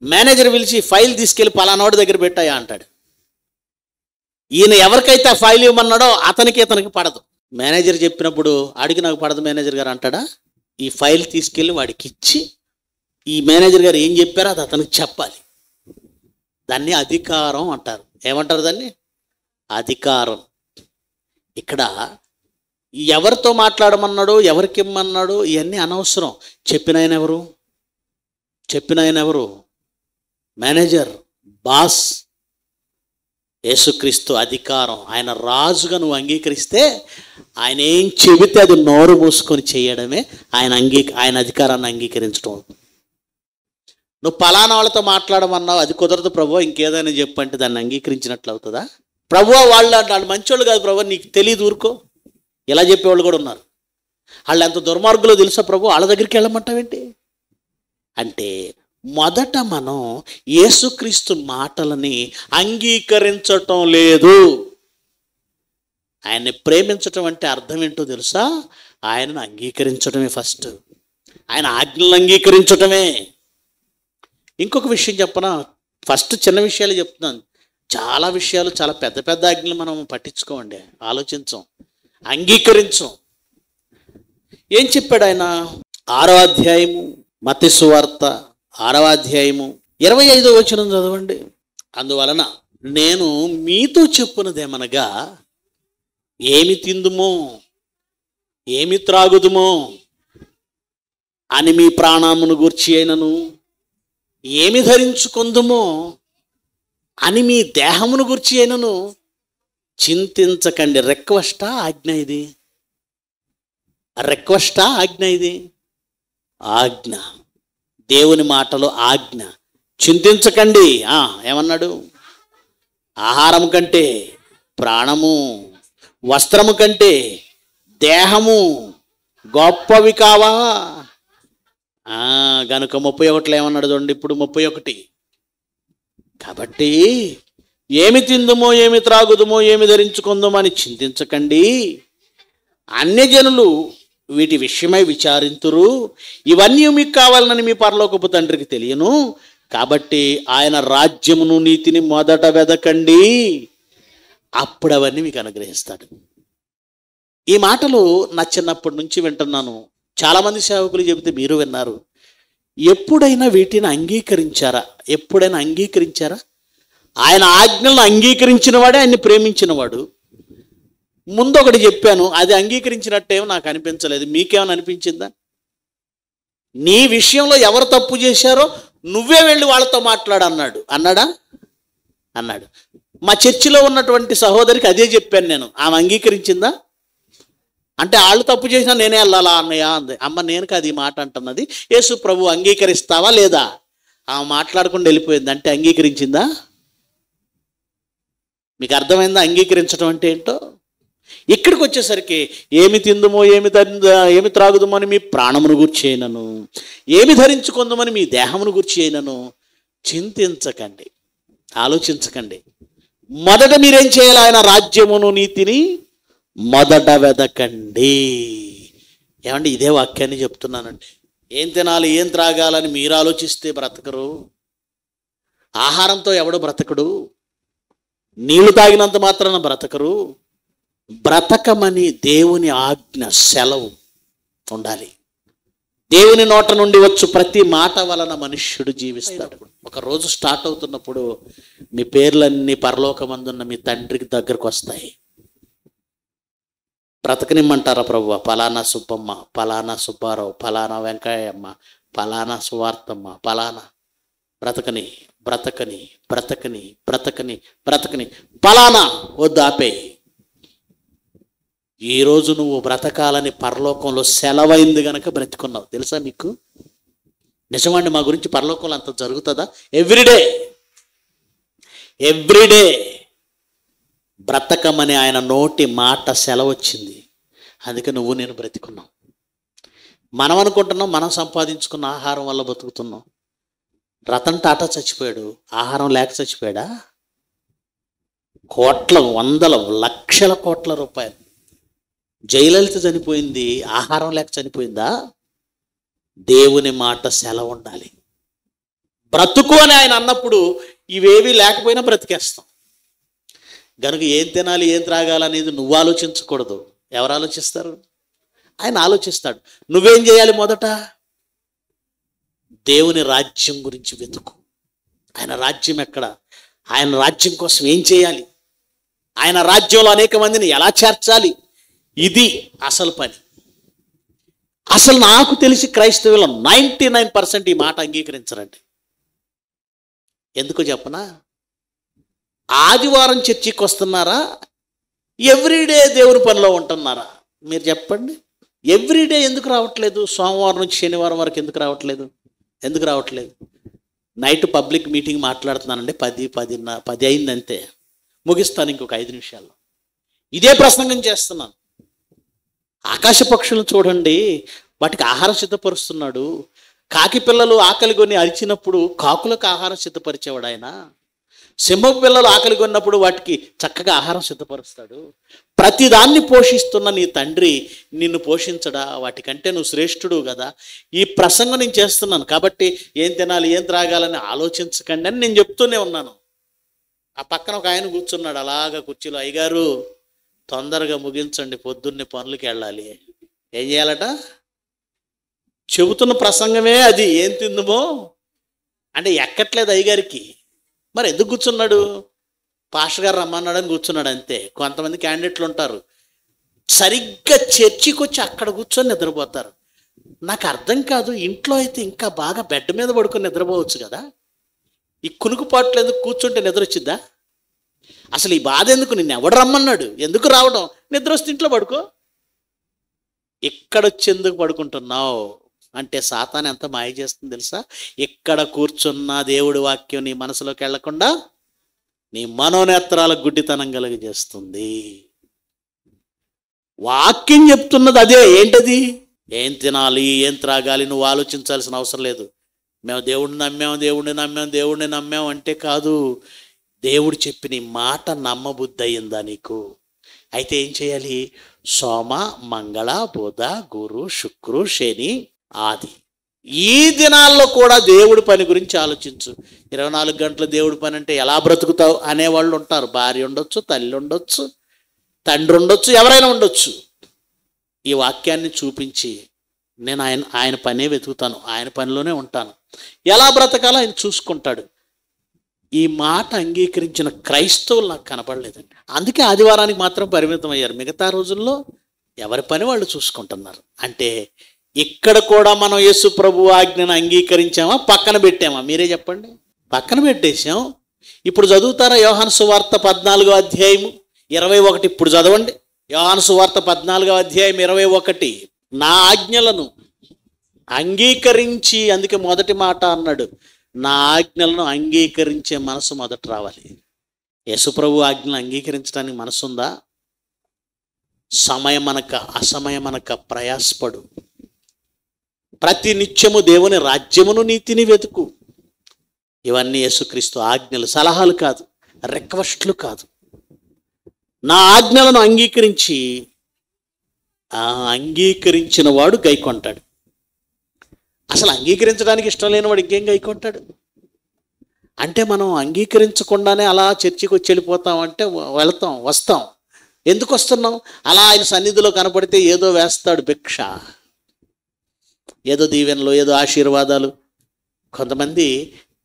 మేనేజర్ పిలిచి ఫైల్ తీసుకెళ్ళి పలానావాడి దగ్గర పెట్టాయా అంటాడు. ఈయన ఎవరికైతే ఆ ఫైల్ ఇవ్వమన్నాడో ఇతనికి పడదు. మేనేజర్ చెప్పినప్పుడు అడిగి నాకు పడదు మేనేజర్ గారు అంటాడా? ఈ ఫైల్ తీసుకెళ్ళి వాడికి ఇచ్చి ఈ మేనేజర్ గారు ఏం చెప్పారో అది అతనికి చెప్పాలి. దాన్ని అధికారం అంటారు. ఏమంటారు దాన్ని? అధికారం. ఇక్కడ ఎవరితో మాట్లాడమన్నాడో, ఎవరికి ఇమ్మన్నాడో ఇవన్నీ అనవసరం. చెప్పిన ఆయన ఎవరు? Manager, boss. యేసుక్రీస్తు అధికారం. ఆయన రాజుగా నువ్వు అంగీకరిస్తే ఆయన ఏం చెబితే అది నోరు మూసుకొని చేయడమే ఆయన అధికారాన్ని అంగీకరించడం. నువ్వు పలానా వాళ్ళతో మాట్లాడమన్నావు, అది కుదరదు ప్రభు, ఇంకేదైనా చెప్పంటే దాన్ని అంగీకరించినట్లు అవుతుందా? ప్రభు వాళ్ళు మంచోళ్ళు కాదు ప్రభు, నీకు తెలియదు, ఊరుకో. ఇలా చెప్పేవాళ్ళు కూడా ఉన్నారు. వాళ్ళు ఎంత దుర్మార్గులో తెలుసా ప్రభు, వాళ్ళ దగ్గరికి వెళ్ళమంటావేంటి? అంటే మొదట మనం యేసుక్రీస్తు మాటలని అంగీకరించటం లేదు. ఆయన్ని ప్రేమించటం అంటే అర్థం ఏంటో తెలుసా? ఆయనను అంగీకరించడమే ఫస్ట్. ఆయన ఆజ్ఞలను అంగీకరించటమే. ఇంకొక విషయం చెప్పనా? ఫస్ట్ చిన్న విషయాలు చెప్తున్నాను. చాలా విషయాలు, చాలా పెద్ద పెద్ద ఆజ్ఞలు మనం పట్టించుకోండి, ఆలోచించం, అంగీకరించం. ఏం చెప్పాడు ఆయన? 6వ అధ్యాయము మత్తయి సువార్త 6వ అధ్యాయము 25వ వచనం చదవండి. అందువలన నేను మీతో చెప్పున్నదేమనగా, ఏమి తిందుమో ఏమి త్రాగుదుమో అని మీ ప్రాణమును గూర్చి అయినను, ఏమి ధరించుకొందుమో అని మీ దేహమును గూర్చి అయినను చింతించకండి. రిక్వెస్టా ఆజ్ఞ ఇది? ఆజ్ఞ. దేవుని మాటలో ఆజ్ఞ. చింతించకండి. ఏమన్నాడు? ఆహారం కంటే ప్రాణము, వస్త్రము కంటే దేహము గొప్పవి కావా? గనుక 31 ఏమన్నాడు చూడండి. ఇప్పుడు 31. కాబట్టి ఏమి తిందుమో ఏమి త్రాగుదుమో ఏమి ధరించుకుందామో అని చింతించకండి. అన్యజనులు వీటి విషయమై విచారింతురు. ఇవన్నీ మీకు కావాలని మీ పరలోకపు తండ్రికి తెలియను. కాబట్టి ఆయన రాజ్యమును నీతిని మొదట వెదకండి, అప్పుడు అవన్నీ మీకు అనుగ్రహిస్తాడు. ఈ మాటలు నా చిన్నప్పటి నుంచి వింటున్నాను. చాలామంది సేవకులు చెబితే మీరు విన్నారు. ఎప్పుడైనా వీటిని అంగీకరించారా? ఆయన ఆజ్ఞలను అంగీకరించిన వాడే ఆయన్ని ప్రేమించినవాడు. ముందు ఒకటి చెప్పాను, అది అంగీకరించినట్టేమో నాకు అనిపించలేదు. మీకేమైనా అనిపించిందా? నీ విషయంలో ఎవరు తప్పు చేశారో నువ్వే వెళ్ళి వాళ్ళతో మాట్లాడు అన్నాడా? అన్నాడు. మా చర్చిలో ఉన్నటువంటి సహోదరికి అదే చెప్పాను నేను. ఆమె అంగీకరించిందా? అంటే వాళ్ళు తప్పు చేసినా నేనే వెళ్ళాలా అన్నయ్య అంది. అమ్మ నేను కాదు ఈ మాట అంటున్నది, యేసు ప్రభు అంగీకరిస్తావా లేదా? ఆమె మాట్లాడకుండా వెళ్ళిపోయింది. అంటే అంగీకరించిందా? మీకు అర్థమైందా అంగీకరించడం అంటే ఏంటో? ఇక్కడికి వచ్చేసరికి ఏమి తిందుమో ఏమి త్రాగుదమో అని మీ ప్రాణమును గూర్చి అయినను, ఏమి ధరించుకుందామని మీ దేహమును గూర్చి అయినను చింతించకండి, ఆలోచించకండి. మొదట మీరేం చేయాలి? ఆయన రాజ్యమును నీతిని మొదట వెదకండి. ఏమండి, ఇదే వాక్యాన్ని చెప్తున్నానండి. ఏం తినాలి ఏం త్రాగాలని మీరు ఆలోచిస్తే బ్రతకరు. ఆహారంతో ఎవడు బ్రతకడు, నీళ్లు తాగినంత మాత్రాన బ్రతకరు. బ్రతకమని దేవుని ఆజ్ఞ, సెలవు ఉండాలి. దేవుని నోట నుండి వచ్చు ప్రతి మాట వలన మనుష్యుడు జీవిస్తాడు. ఒక రోజు స్టార్ట్ అవుతున్నప్పుడు మీ పేర్లన్నీ పరలోకమందున్న మీ తండ్రికి దగ్గరకు వస్తాయి. బ్రతకనిమ్మంటారా ప్రభువా? పలానా సుబ్బమ్మ, పలానా సుబ్బారావు, పలానా వెంకయ్యమ్మ, పలానా సువార్తమ్మ, పలానా బ్రతకని బ్రతకని బ్రతకని బ్రతకని బ్రతకని పలానా వద్దు ఆపేయి. ఈరోజు నువ్వు బ్రతకాలని పరలోకంలో సెలవైంది గనక బ్రతుకున్నావు. తెలుసా మీకు? నిజమండి, మా గురించి పరలోకంలో అంత జరుగుతుందా? ఎవ్రీడే బ్రతకమని ఆయన నోటి మాట సెలవు వచ్చింది. అందుకే నువ్వు నేను బ్రతికున్నాం. మనం అనుకుంటున్నాం మనం సంపాదించుకున్న ఆహారం వల్ల బతుకుతున్నాం. రతన్ టాటా చచ్చిపోయాడు, ఆహారం లేక చచ్చిపోయాడా? కోట్ల, వందల, లక్షల కోట్ల రూపాయలు. జయలలిత చనిపోయింది ఆహారం లేక చనిపోయిందా? దేవుని మాట సెలవు ఉండాలి. బ్రతుకు అని ఆయన అన్నప్పుడు ఇవేవి లేకపోయినా బ్రతికేస్తాం. కనుక ఏం తినాలి ఏం త్రాగాలనేది నువ్వు ఆలోచించకూడదు. ఎవరు ఆలోచిస్తారు? ఆయన ఆలోచిస్తాడు. నువ్వేం చేయాలి? మొదట దేవుని రాజ్యం గురించి వెతుకు. ఆయన రాజ్యం ఎక్కడ? ఆయన రాజ్యం కోసం ఏం చేయాలి? ఆయన రాజ్యంలో అనేక మందిని ఎలా చేర్చాలి? ఇది అసలు పని. అసలు నాకు తెలిసి క్రైస్తవులు 99% ఈ మాట అంగీకరించరండి. ఎందుకో చెప్పనా? ఆదివారం చర్చికి వస్తున్నారా? ఎవ్రీడే దేవుని పనిలో ఉంటున్నారా? మీరు చెప్పండి. ఎవ్రీడే ఎందుకు రావట్లేదు? సోమవారం నుంచి శనివారం వరకు ఎందుకు రావట్లేదు? నైట్ పబ్లిక్ మీటింగ్ మాట్లాడుతున్నానండి, 10 అయిందంతే, ముగిస్తాను ఇంకొక 5 నిమిషాల్లో. ఇదే ప్రసంగం చేస్తున్నాను. ఆకాశ పక్షులను చూడండి, వాటికి ఆహారం సిద్ధపరుస్తున్నాడు. కాకి పిల్లలు ఆకలి కొని అరిచినప్పుడు కాకులకు ఆహారం సిద్ధపరిచేవాడు ఆయన. సింహపు పిల్లలు ఆకలి కొన్నప్పుడు వాటికి చక్కగా ఆహారం సిద్ధపరుస్తాడు. ప్రతిదాన్ని పోషిస్తున్న నీ తండ్రి నిన్ను పోషించడా? వాటికంటే నువ్వు శ్రేష్ఠుడు కదా. ఈ ప్రసంగం నేను చేస్తున్నాను కాబట్టి ఏం తినాలి ఏం త్రాగాలని ఆలోచించకండి అని నేను చెప్తూనే ఉన్నాను. ఆ పక్కన ఒక ఆయన కూర్చున్నాడు అలాగా కుర్చీలో. అయ్యగారు తొందరగా ముగించండి, పొద్దున్నే పనులకి వెళ్ళాలి. ఏం చేయాలట? చెబుతున్న ప్రసంగమే అది. ఏం తిందుమో అంటే ఎక్కట్లేదు అయ్యగారికి. మరి ఎందుకు కూర్చున్నాడు? పాస్టర్ గారు రమ్మన్నాడని కూర్చున్నాడు అంతే. కొంతమంది క్యాండిడేట్లు ఉంటారు, సరిగ్గా చర్చికి వచ్చి అక్కడ కూర్చొని నిద్రపోతారు. నాకు అర్థం కాదు. ఇంట్లో అయితే ఇంకా బాగా బెడ్ మీద పడుకొని నిద్రపోవచ్చు కదా. ఈ కునుకుపాట్లు ఎందుకు? కూర్చుంటే నిద్ర వచ్చిద్దా? అసలు ఈ బాధ ఎందుకు? నిన్ను ఎవడు రమ్మన్నాడు? ఎందుకు రావడం? నిద్ర వస్తే ఇంట్లో పడుకో. ఎక్కడొచ్చేందుకు పడుకుంటున్నావు అంటే సాతాను ఎంత మాయ చేస్తుంది తెలుసా? ఇక్కడ కూర్చున్న దేవుడి వాక్యం నీ మనసులోకి వెళ్లకుండా నీ మనోనేత్రాలకు గుడ్డితనం కలిగజేస్తుంది. వాక్యం చెప్తున్నది అదే. ఏంటది? ఏం తినాలి ఏం త్రాగాలి నువ్వు ఆలోచించాల్సిన అవసరం లేదు. మేము దేవుడిని నమ్మాం అంటే కాదు. దేవుడు చెప్పిన మాట నమ్మబుద్ధి అయిందా నీకు? అయితే ఏం చేయాలి? సోమ, మంగళ, బుధ, గురు, శుక్రు, శని, ఆది ఈ దినాల్లో కూడా దేవుడి పని గురించి ఆలోచించు. 24 గంటలు దేవుడి పని అంటే ఎలా బ్రతుకుతావు అనేవాళ్ళు ఉంటారు. భార్య ఉండొచ్చు, తల్లి ఉండొచ్చు, తండ్రి ఉండొచ్చు, ఎవరైనా ఉండొచ్చు. ఈ వాక్యాన్ని చూపించి నేను ఆయన పనే వెతుకుతాను, ఆయన పనిలోనే ఉంటాను. ఎలా బ్రతకాలో ఆయన చూసుకుంటాడు. ఈ మాట అంగీకరించిన క్రైస్తవులు నాకు కనపడలేదండి. అందుకే ఆదివారానికి మాత్రం పరిమితం అయ్యారు. మిగతా రోజుల్లో ఎవరి పని వాళ్ళు చూసుకుంటున్నారు. అంటే ఇక్కడ కూడా మనం యేసు ప్రభు ఆజ్ఞను అంగీకరించామా, పక్కన పెట్టామా? మీరే చెప్పండి. పక్కన పెట్టేశాం. ఇప్పుడు చదువుతారా యోహాను సువార్త 14వ అధ్యాయము 21. ఇప్పుడు చదవండి. యోహాను సువార్త 14వ అధ్యాయం 21. నా ఆజ్ఞలను అంగీకరించి, అందుకే మొదటి మాట అన్నాడు, నా ఆజ్ఞలను అంగీకరించే మనసు మొదట రావాలి. యేసుప్రభు ఆజ్ఞలను అంగీకరించడానికి మనసు ఉందా? సమయమనక అసమయమనక ప్రయాసపడు. ప్రతి నిత్యము దేవుని రాజ్యమును నీతిని వెతుకు. ఇవన్నీ యేసుక్రీస్తు ఆజ్ఞలు, సలహాలు కాదు, రిక్వెస్ట్లు కాదు. నా ఆజ్ఞలను అంగీకరించిన వాడు గైకొంటాడు. అసలు అంగీకరించడానికి ఇష్టం లేనివాడు ఇంకేం గైకొంటాడు? అంటే మనం అంగీకరించకుండానే అలా చర్చికి వచ్చి వెళ్ళిపోతామంటే వెళ్తాం, వస్తాం. ఎందుకు వస్తున్నాం? అలా ఆయన సన్నిధిలో కనపడితే ఏదో వేస్తాడు భిక్ష, ఏదో దీవెనలు, ఏదో ఆశీర్వాదాలు. కొంతమంది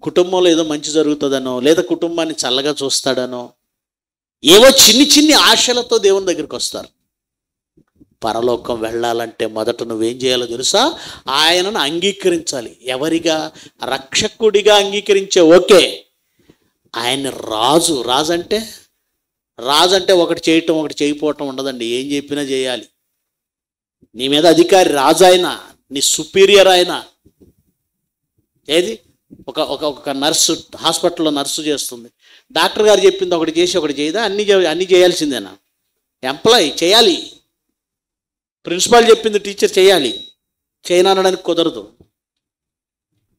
కుటుంబంలో ఏదో మంచి జరుగుతుందనో, లేదా కుటుంబాన్ని చల్లగా చూస్తాడనో, ఏవో చిన్ని చిన్ని ఆశలతో దేవుని దగ్గరికి వస్తారు. పరలోకం వెళ్ళాలంటే మొదట నువ్వేం చేయాలో తెలుసా? ఆయనను అంగీకరించాలి. ఎవరిగా? రక్షకుడిగా అంగీకరించే. ఓకే, ఆయన్ని రాజు అంటే ఒకటి చేయటం ఒకటి చేయకపోవటం ఉండదండి. ఏం చెప్పినా చేయాలి. నీ మీద అధికారి రాజు ఆయన, నీ సుపీరియర్ ఆయన. ఏది? ఒక నర్సు హాస్పిటల్లో నర్సు చేస్తుంది. డాక్టర్ గారు చెప్పింది ఒకటి చేసి ఒకటి చేయదా? అన్నీ చేయాల్సిందేనా? ఎంప్లాయీ చేయాలి. ప్రిన్సిపాల్ చెప్పింది టీచర్ చేయాలి. చేయననడానికి కుదరదు.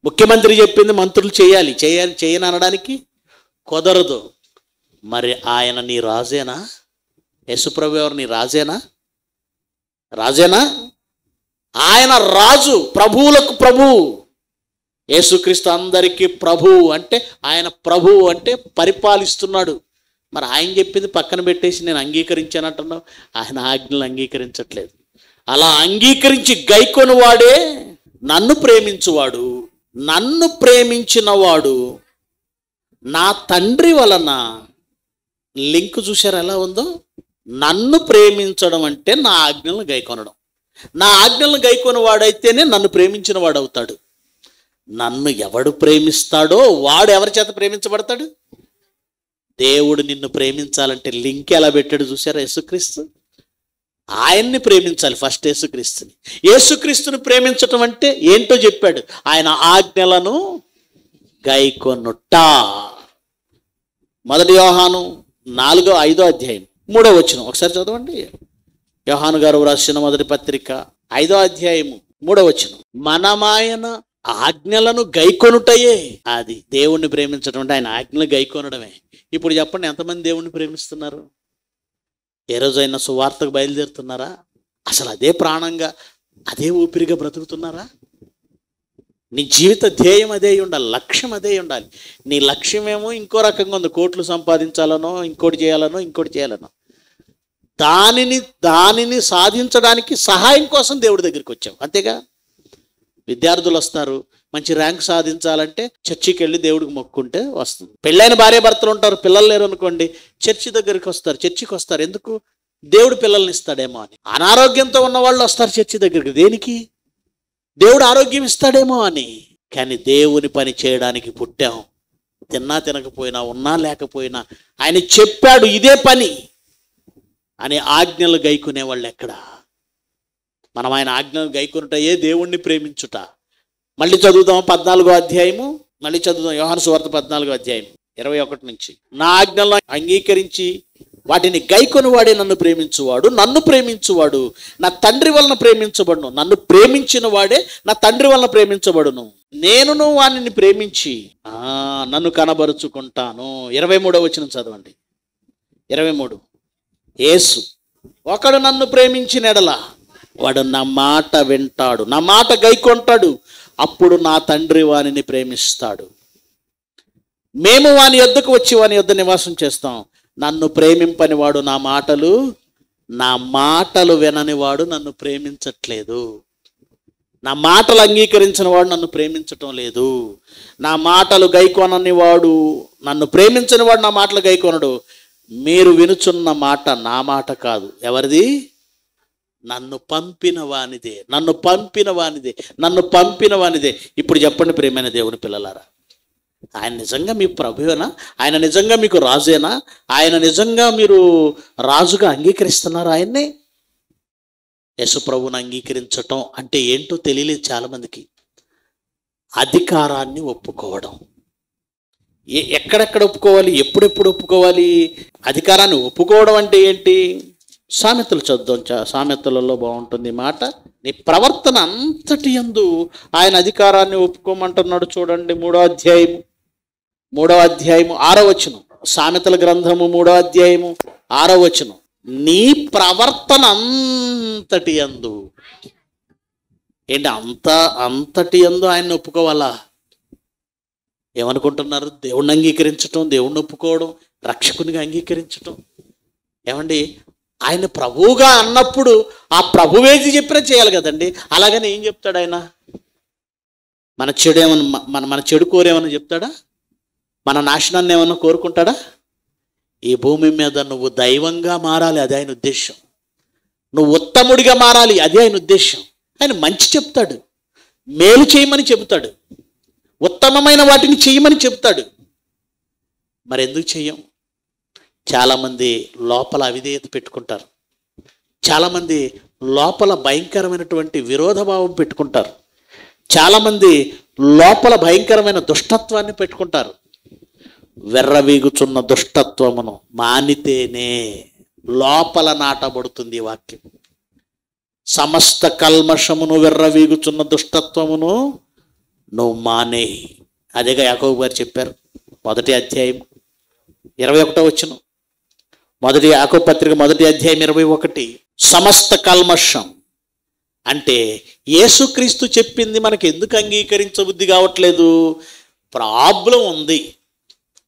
ముఖ్యమంత్రి చెప్పింది మంత్రులు చేయననడానికి కుదరదు. మరి ఆయన నీ రాజేనా? యేసుప్రభు ఎవరు? నీ రాజేనా? ఆయన రాజు, ప్రభువులకు ప్రభువు. యేసుక్రీస్తు అందరికీ ప్రభువు. అంటే ఆయన ప్రభువు అంటే పరిపాలిస్తున్నాడు. మరి ఆయన చెప్పింది పక్కన పెట్టేసి నేను అంగీకరించానంటున్నావు. ఆయన ఆజ్ఞలు అంగీకరించట్లేదు. అలా అంగీకరించి గైకొని వాడే నన్ను ప్రేమించువాడు. నన్ను ప్రేమించిన వాడు నా తండ్రి వలన. లింక్ చూశారు ఎలా ఉందో? నన్ను ప్రేమించడం అంటే నా ఆజ్ఞలను గైకొనడం. నా ఆజ్ఞలను గైకొని వాడైతేనే నన్ను ప్రేమించిన వాడు అవుతాడు. నన్ను ఎవడు ప్రేమిస్తాడో వాడు ఎవరి చేత ప్రేమించబడతాడు? దేవుడు నిన్ను ప్రేమించాలంటే లింక్ ఎలా పెట్టాడు చూసారా? యేసుక్రీస్తు. ఆయన్ని ప్రేమించాలి ఫస్ట్, యేసుక్రీస్తుని ప్రేమించటం అంటే ఏంటో చెప్పాడు. ఆయన ఆజ్ఞలను గైకొనుట. 1 యోహాను 4వ 5వ అధ్యాయం 3వ వచనం ఒకసారి చదవండి. యోహాను గారు రాసిన మొదటి పత్రిక 5వ అధ్యాయము 3వ వచనం. మనమాయన ఆజ్ఞలను గైకొనుటయే అది దేవుణ్ణి ప్రేమించడం అంటే ఆయన ఆజ్ఞలు గైకొనడమే. ఇప్పుడు చెప్పండి, ఎంతమంది దేవుణ్ణి ప్రేమిస్తున్నారు? ఏ రోజైనా సువార్తకు బయలుదేరుతున్నారా? అసలు అదే ప్రాణంగా, అదే ఊపిరిగా బ్రతుకుతున్నారా? నీ జీవిత ధ్యేయం అదే ఉండాలి, లక్ష్యం అదే ఉండాలి. నీ లక్ష్యమేమో ఇంకో రకంగా ఉంది. కోట్లు సంపాదించాలనో, ఇంకోటి చేయాలనో, దానిని సాధించడానికి సహాయం కోసం దేవుడి దగ్గరికి వచ్చావు, అంతేగా. విద్యార్థులు వస్తారు, మంచి ర్యాంక్ సాధించాలంటే చర్చికి వెళ్ళి దేవుడికి మొక్కుంటే వస్తుంది. పెళ్ళైన భార్య భర్తలు ఉంటారు, పిల్లలు లేరు అనుకోండి, చర్చికి వస్తారు. ఎందుకు? దేవుడు పిల్లల్ని ఇస్తాడేమో అని. అనారోగ్యంతో ఉన్న వాళ్ళు వస్తారు చర్చి దగ్గరికి. దేనికి? దేవుడు ఆరోగ్యం ఇస్తాడేమో అని. కానీ దేవుని పని చేయడానికి పుట్టాం. తిన్నా తినకపోయినా, ఉన్నా లేకపోయినా ఆయన చెప్పాడు ఇదే పని అని. ఆజ్ఞలు గైకునే వాళ్ళు ఎక్కడ? మనం ఆయన ఆజ్ఞలు గైకొనుటయే దేవుణ్ణి ప్రేమించుట. మళ్ళీ చదువుదాం 14వ అధ్యాయము. యోహాను సువార్త 14వ అధ్యాయం 21 నుంచి. నా ఆజ్ఞలను అంగీకరించి వాటిని గైకొని వాడే నన్ను ప్రేమించువాడు నా తండ్రి వలన ప్రేమించబడును. నన్ను ప్రేమించిన వాడే నా తండ్రి వలన ప్రేమించబడును. నేనును వానిని ప్రేమించి నన్ను కనబరుచుకుంటాను. 23వ వచనం చదవండి. 23. యేసు, ఒకడు నన్ను ప్రేమించిన ఎడల వాడు నా మాట వింటాడు, నా మాట గైకొంటాడు. అప్పుడు నా తండ్రి వానిని ప్రేమిస్తాడు. మేము వాని యొద్దకు వచ్చి వాని యొద్ద నివాసం చేస్తాం. నన్ను ప్రేమింపని వాడు నా మాటలు వినని వాడు నన్ను ప్రేమించట్లేదు. నా మాటలు అంగీకరించిన వాడు నన్ను ప్రేమించటం లేదు. నా మాటలు గైకొనని వాడు నన్ను ప్రేమించని వాడు నా మాటలు గైకొనడు. మీరు వినుచున్న మాట నా మాట కాదు, ఎవరిది? నన్ను పంపిన వానిదే, నన్ను పంపిన వానిదే, నన్ను పంపిన వానిదే. ఇప్పుడు చెప్పండి ప్రియమైన దేవుని పిల్లలారా, ఆయన నిజంగా మీ ప్రభువేనా? ఆయన నిజంగా మీకు రాజేనా? ఆయన నిజంగా మీరు రాజుగా అంగీకరిస్తున్నారా ఆయన్ని? యేసు ప్రభువుని అంగీకరించటం అంటే ఏంటో తెలియలేదు చాలామందికి. అధికారాన్ని ఒప్పుకోవడం. ఎక్కడెక్కడ ఒప్పుకోవాలి, ఎప్పుడెప్పుడు ఒప్పుకోవాలి? అధికారాన్ని ఒప్పుకోవడం అంటే ఏంటి? సామెతలు చదువుదాం. సామెతలలో బాగుంటుంది మాట. నీ ప్రవర్తన అంతటి యందు ఆయన అధికారాన్ని ఒప్పుకోమంటున్నాడు. చూడండి 3వ అధ్యాయము 6వ వచనం. సామెతల గ్రంథము 3వ అధ్యాయము 6వ వచనం. నీ ప్రవర్తన అంతటి యందు ఏంటి? అంతటి యందు ఆయన్ని ఒప్పుకోవాలా? ఏమనుకుంటున్నారు? దేవుణ్ణి అంగీకరించటం, దేవుణ్ణి ఒప్పుకోవడం, రక్షకునిగా అంగీకరించటం. ఏమండి, ఆయన ప్రభువుగా అన్నప్పుడు ఆ ప్రభువేది చెప్పినా చేయాలి కదండి. అలాగని ఏం చెప్తాడు ఆయన? మన చెడు ఏమన్నా మన చెడు కోరేమన్నా చెప్తాడా? మన నాశనాన్ని ఏమన్నా కోరుకుంటాడా? ఈ భూమి మీద నువ్వు దైవంగా మారాలి, అది ఆయన ఉద్దేశం. నువ్వు ఉత్తముడిగా మారాలి, అది ఆయన ఉద్దేశం. ఆయన మంచి చెప్తాడు, మేలు చేయమని చెబుతాడు, ఉత్తమమైన వాటిని చేయమని చెప్తాడు. మరి ఎందుకు చెయ్యం? చాలామంది లోపల అవిధేయత పెట్టుకుంటారు. చాలామంది లోపల భయంకరమైనటువంటి విరోధభావం పెట్టుకుంటారు. చాలామంది లోపల భయంకరమైన దుష్టత్వాన్ని పెట్టుకుంటారు. వెర్రవీగుచున్న దుష్టత్వమును మానితేనే లోపల నాటబడుతుంది ఈ వాక్యం. సమస్త కల్మషమును, వెర్రవీగుచున్న దుష్టత్వమును నువ్వు మానే. అదేగా యాకోబు గారు చెప్పారు 1వ అధ్యాయం 21వ వచనం. యాకోబు పత్రిక 1వ అధ్యాయం 21. సమస్త కల్మషం అంటే యేసుక్రీస్తు చెప్పింది మనకి ఎందుకు అంగీకరించబుద్ధి కావట్లేదు? ప్రాబ్లం ఉంది.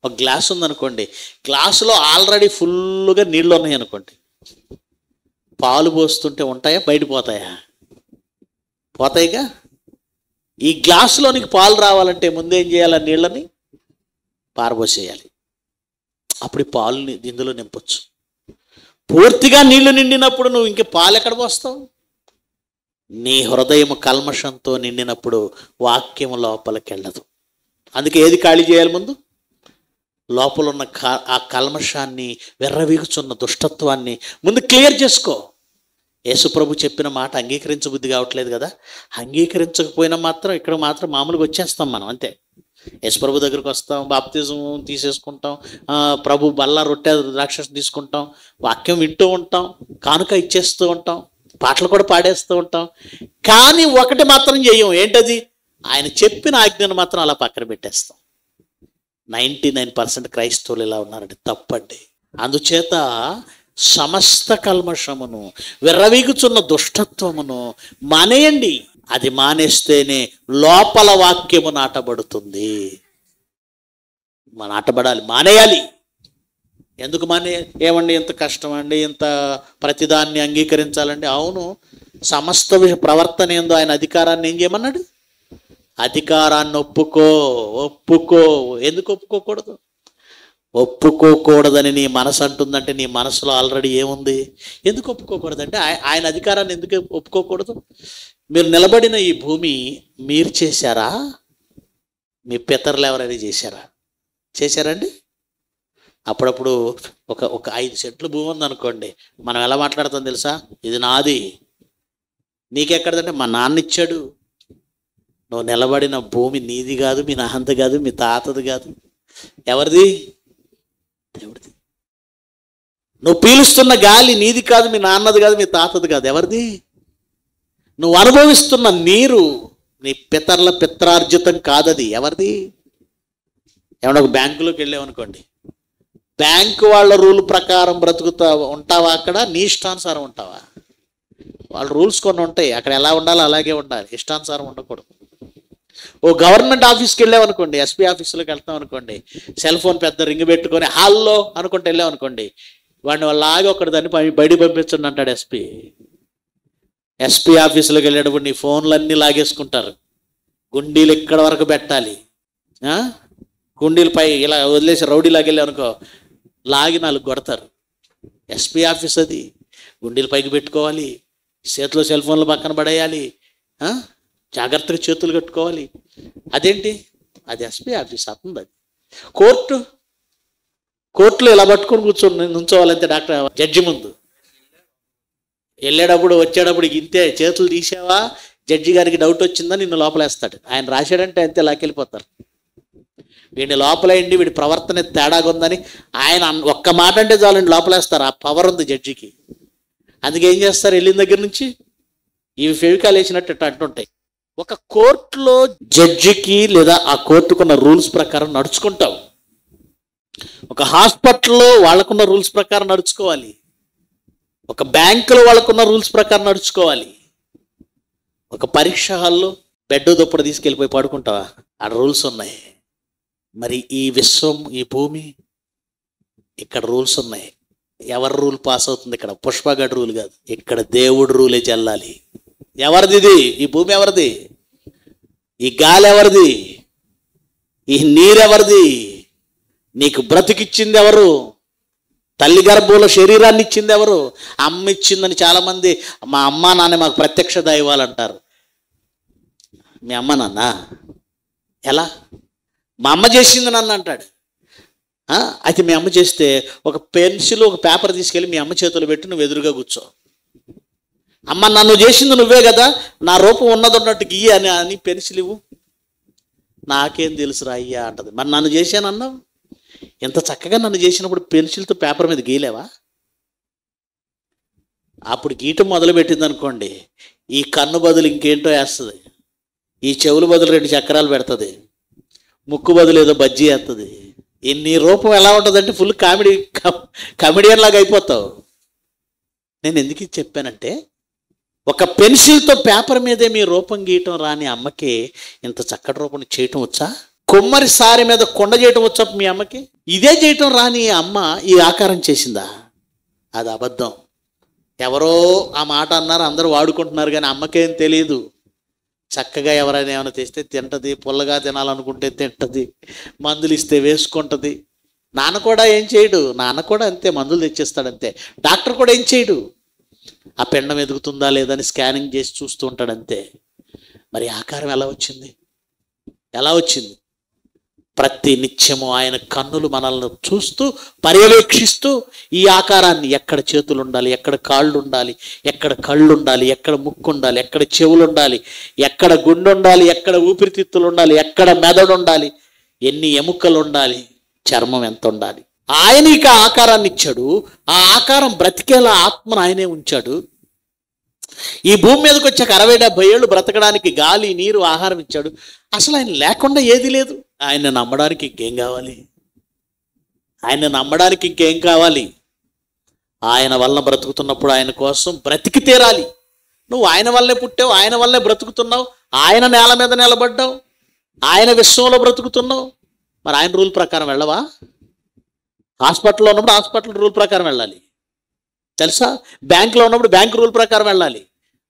ఒక గ్లాస్ ఉందనుకోండి, గ్లాసులో ఆల్రెడీ ఫుల్గా నీళ్ళు ఉన్నాయి అనుకోండి. పాలు పోస్తుంటే ఉంటాయా, బయట పోతాయా? పోతాయిగా. ఈ గ్లాసులోనికి పాలు రావాలంటే ముందేం చేయాలి? నీళ్ళని పారబోసేయాలి. అప్పుడు పాలుని ఇందులో నింపొచ్చు. పూర్తిగా నీళ్లు నిండినప్పుడు నువ్వు ఇంక పాలు ఎక్కడ పోస్తావు? నీ హృదయం కల్మషంతో నిండినప్పుడు వాక్యం లోపలికి వెళ్ళదు. అందుకే ఏది ఖాళీ చేయాలి? ముందు లోపల ఉన్న ఆ కల్మషాన్ని, వెర్రవీగుచున్న దుష్టత్వాన్ని ముందు క్లియర్ చేసుకో. యేసుప్రభు చెప్పిన మాట అంగీకరించబుద్ధి కావట్లేదు కదా. అంగీకరించకపోయినా మాత్రం ఇక్కడ మాత్రం మామూలుగా వచ్చేస్తాం మనం, అంతే. యేసుప్రభు దగ్గరికి వస్తాం, బాప్తిజం తీసేసుకుంటాం, ప్రభు బల్ల రొట్టె ద్రాక్ష తీసుకుంటాం, వాక్యం వింటూ ఉంటాం, కానుక ఇచ్చేస్తూ ఉంటాం, పాటలు కూడా పాడేస్తూ ఉంటాం. కానీ ఒకటి మాత్రం చెయ్యం. ఏంటది? ఆయన చెప్పిన ఆజ్ఞను మాత్రం అలా పక్కన పెట్టేస్తాం. 99% క్రైస్తవులు ఇలా ఉన్నారండి. తప్పండి. అందుచేత సమస్త కల్మషమును, విర్రవీగుచున్న దుష్టత్వమును మానేయండి. అది మానేస్తేనే లోపల వాక్యము నాటబడుతుంది. నాటబడాలి, మానేయాలి. ఎందుకు ఏమండి ఇంత కష్టం అండి, ఇంత ప్రతిదాన్ని అంగీకరించాలండి? అవును, సమస్త ప్రవర్తన ఏందో ఆయన అధికారాన్ని ఏం చేయమన్నాడు? అధికారాన్ని ఒప్పుకో. ఎందుకు ఒప్పుకోకూడదు? ఒప్పుకోకూడదని నీ మనసు అంటుందంటే నీ మనసులో ఆల్రెడీ ఏముంది? ఎందుకు ఒప్పుకోకూడదంటే ఆయన అధికారాన్ని ఎందుకు ఒప్పుకోకూడదు? మీరు నిలబడిన ఈ భూమి మీరు చేశారా? మీ పితరులు ఎవరైనా చేశారండి? అప్పుడప్పుడు ఒక 5 సెంట్లు భూమి ఉందనుకోండి, మనం ఎలా మాట్లాడతాం తెలుసా? ఇది నాది. నీకెక్కడదంటే మా నాన్న ఇచ్చాడు. నువ్వు నిలబడిన భూమి నీది కాదు, మీ నాన్నది కాదు, మీ తాతది కాదు. ఎవరిది? దేవుడిది. నువ్వు పీలుస్తున్న గాలి నీది కాదు, మీ నాన్నది కాదు, మీ తాతది కాదు. ఎవరిది? నువ్వు అనుభవిస్తున్న నీరు నీ పిత్రార్జితం కాదది. ఎవరిది? ఏమన్నా ఒక బ్యాంకులోకి వెళ్ళామనుకోండి, బ్యాంకు వాళ్ళ రూల్ ప్రకారం ఉంటావా? అక్కడ నీ ఇష్టానుసారం ఉంటావా? వాళ్ళ రూల్స్ కొన్ని ఉంటాయి, అక్కడ ఎలా ఉండాలో అలాగే ఉండాలి, ఇష్టానుసారం ఉండకూడదు. ఓ గవర్నమెంట్ ఆఫీస్కి వెళ్ళామనుకోండి, ఎస్పీ ఆఫీసులోకి వెళ్తాం అనుకోండి, సెల్ ఫోన్ పెద్ద రింగ్ పెట్టుకొని హాల్లో అనుకుంటే వెళ్ళామనుకోండి, వాడిని వాళ్ళలాగే ఒకటి దాన్ని బయట పంపించండి అంటాడు ఎస్పీ. ఎస్పీ ఆఫీసులోకి వెళ్ళేటప్పుడు నీ ఫోన్లన్నీ లాగేసుకుంటారు, గుండీలు ఇక్కడ వరకు పెట్టాలి, గుండీలపై ఇలా వదిలేసి రౌడీలాగా వెళ్ళి అనుకో, లాగి 4 కొడతారు. ఎస్పీ ఆఫీస్ అది. గుండీల పైకి పెట్టుకోవాలి, చేతిలో సెల్ ఫోన్లు పక్కన పడేయాలి, జాగ్రత్తగా చేతులు కట్టుకోవాలి. అదేంటి? అది ఎస్పీ ఆఫీస్ అవుతుంది. అది కోర్టులో ఇలా పట్టుకొని కూర్చొని నుంచోవాలంటే డాక్టర్ జడ్జి ముందు. వెళ్ళేటప్పుడు వచ్చేటప్పుడు ఇంతే, చేతులు తీసావా జడ్జి గారికి డౌట్ వచ్చిందా నిన్ను లోపలేస్తాడు. ఆయన రాశాడంటే అంతే, లాకెళ్ళిపోతారు. వీడిని లోపలేయండి, వీడి ప్రవర్తన తేడాగా ఉందని ఆయన ఒక్క మాట అంటే చాలండి లోపలేస్తారు. ఆ పవర్ ఉంది జడ్జికి. అందుకే ఏం చేస్తారు, వెళ్ళిన దగ్గర నుంచి ఇవి ఫెవికాల్ వేసినట్టు అంటుంటాయి. ఒక కోర్టులో జడ్జికి లేదా ఆ కోర్టుకున్న రూల్స్ ప్రకారం నడుచుకుంటావు. ఒక హాస్పిటల్లో వాళ్ళకున్న రూల్స్ ప్రకారం నడుచుకోవాలి. ఒక బ్యాంకులో వాళ్ళకున్న రూల్స్ ప్రకారం నడుచుకోవాలి. ఒక పరీక్ష హాల్లో బెడ్ దుప్పటి తీసుకెళ్ళిపోయి పడుకుంటావా? ఆ రూల్స్ ఉన్నాయి. మరి ఈ విశ్వం, ఈ భూమి, ఇక్కడ రూల్స్ ఉన్నాయి. ఎవరి రూల్ పాస్ అవుతుంది? ఇక్కడ పుష్పగడ్ రూల్ కాదు, ఇక్కడ దేవుడు రూలే చెల్లాలి. ఎవరిది ఇది? ఈ భూమి ఎవరిది? ఈ గాలి ఎవరిది? ఈ నీరెవరిది? నీకు బ్రతికిచ్చింది ఎవరు? తల్లి గర్భంలో శరీరాన్ని ఇచ్చింది ఎవరు? అమ్మ ఇచ్చిందని చాలామంది మా అమ్మ నాన్న మాకు ప్రత్యక్ష దైవాలు అంటారు. మీ అమ్మ నాన్న ఎలా? మా అమ్మ చేసింది నన్ను అంటాడు. అయితే మీ అమ్మ చేస్తే ఒక పెన్సిల్, ఒక పేపర్ తీసుకెళ్ళి మీ అమ్మ చేతులు పెట్టి నువ్వు ఎదురుగా కూర్చో. అమ్మ నన్ను చేసింది నువ్వే కదా, నా రూపం ఉన్నది ఉన్నట్టు గీయ అని పెన్సిల్ ఇవ్వు. నాకేం తెలుసురా అయ్యా అంటది. మరి నన్ను చేశానన్నావు, ఎంత చక్కగా నన్ను చేసినప్పుడు పెన్సిల్తో పేపర్ మీద గీయలేవా? అప్పుడు గీయటం మొదలుపెట్టింది అనుకోండి, ఈ కన్ను బదులు ఇంకేంటో వేస్తుంది, ఈ చెవుల బదులు 2 చక్రాలు పెడుతుంది, ముక్కు బదులు ఏదో బజ్జీ వేస్తుంది. నీ రూపం ఎలా ఉంటుందంటే ఫుల్ కామెడియన్ లాగా అయిపోతావు. నేను ఎందుకు చెప్పానంటే, ఒక పెన్సిల్తో పేపర్ మీదే మీ రూపం గీయటం రాని అమ్మకి ఇంత చక్కటి రూపం చేయటం వచ్చా? కొమ్మరి సారి మీద కొండ చేయటం వచ్చా మీ అమ్మకి? ఇదే చేయటం రాని అమ్మ ఈ ఆకారం చేసిందా? అది అబద్ధం. ఎవరో ఆ మాట అన్నారు, అందరూ వాడుకుంటున్నారు, కానీ అమ్మకేం తెలియదు. చక్కగా ఎవరైనా ఏమైనా తెస్తే తింటది, పుల్లగా తినాలనుకుంటే తింటది, మందులు ఇస్తే వేసుకుంటుంది. నాన్న కూడా ఏం చేయడు, నాన్న కూడా అంతే, మందులు తెచ్చిస్తాడంతే. డాక్టర్ కూడా ఏం చేయడు, ఆ పిండం ఎదుగుతుందా లేదని స్కానింగ్ చేసి చూస్తూ ఉంటాడంతే. మరి ఆకారం ఎలా వచ్చింది? ఎలా వచ్చింది? ప్రతి నిత్యము ఆయన కన్నులు మనల్ని చూస్తూ పర్యవేక్షిస్తూ ఈ ఆకారాన్ని, ఎక్కడ చేతులు ఉండాలి, ఎక్కడ కాళ్ళు ఉండాలి, ఎక్కడ కళ్ళు ఉండాలి, ఎక్కడ ముక్కు ఉండాలి, ఎక్కడ చెవులు ఉండాలి, ఎక్కడ గుండె ఉండాలి, ఎక్కడ ఊపిరితిత్తులు ఉండాలి, ఎక్కడ మెదడు ఉండాలి, ఎన్ని ఎముకలు ఉండాలి, చర్మం ఎంత ఉండాలి, ఆయన ఇక ఆకారాన్ని ఇచ్చాడు. ఆ ఆకారం బ్రతికేలా ఆత్మను ఆయనే ఉంచాడు. ఈ భూమి మీదకి వచ్చాక 60-70 ఏళ్ళు బ్రతకడానికి గాలి, నీరు, ఆహారం ఇచ్చాడు. అసలు ఆయన లేకుండా ఏది లేదు. ఆయన నమ్మడానికి ఇంకేం కావాలి? ఆయన నమ్మడానికి ఇంకేం కావాలి? ఆయన వల్ల బ్రతుకుతున్నప్పుడు ఆయన కోసం బ్రతికి తీరాలి. నువ్వు ఆయన వల్లే పుట్టావు, ఆయన వల్లే బ్రతుకుతున్నావు, ఆయన నేల మీద నిలబడ్డావు, ఆయన విశ్వంలో బ్రతుకుతున్నావు. మరి ఆయన రూల్ ప్రకారం వెళ్ళవా? హాస్పిటల్లో ఉన్నప్పుడు హాస్పిటల్ రూల్ ప్రకారం వెళ్ళాలి, తెలుసా? బ్యాంకులో ఉన్నప్పుడు బ్యాంక్ రూల్ ప్రకారం వెళ్ళాలి.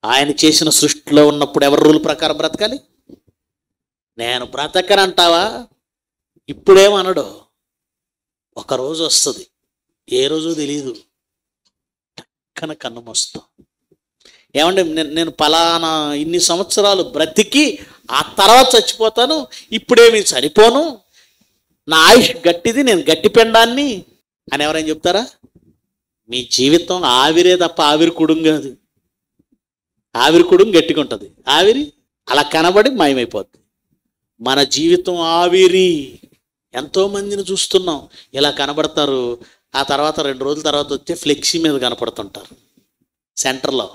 ఆయన చేసిన సృష్టిలో ఉన్నప్పుడు ఎవరి రూల్ ప్రకారం బ్రతకాలి? నేను బ్రతకనంటావా? ఇప్పుడేమనడు, ఒకరోజు వస్తుంది, ఏ రోజు తెలియదు, టక్కన కన్ను మోస్తాం. ఏమంటే నేను పలానా ఇన్ని సంవత్సరాలు బ్రతికి ఆ తర్వాత చచ్చిపోతాను, ఇప్పుడేమి చనిపోను, నా ఆయుష్ గట్టిది, నేను గట్టి పెండాన్ని అని ఎవరైనా చెప్తారా? మీ జీవితం ఆవిరే తప్ప ఆవిరి కుడుం కాదు. ఆవిరి కుడుం గట్టిగా ఉంటుంది, ఆవిరి అలా కనబడి మాయమైపోద్ది. మన జీవితం ఆవిరి. ఎంతోమందిని చూస్తున్నాం, ఇలా కనబడతారు, ఆ తర్వాత 2 రోజుల తర్వాత వచ్చే ఫ్లెక్సీ మీద కనపడుతుంటారు సెంటర్లో.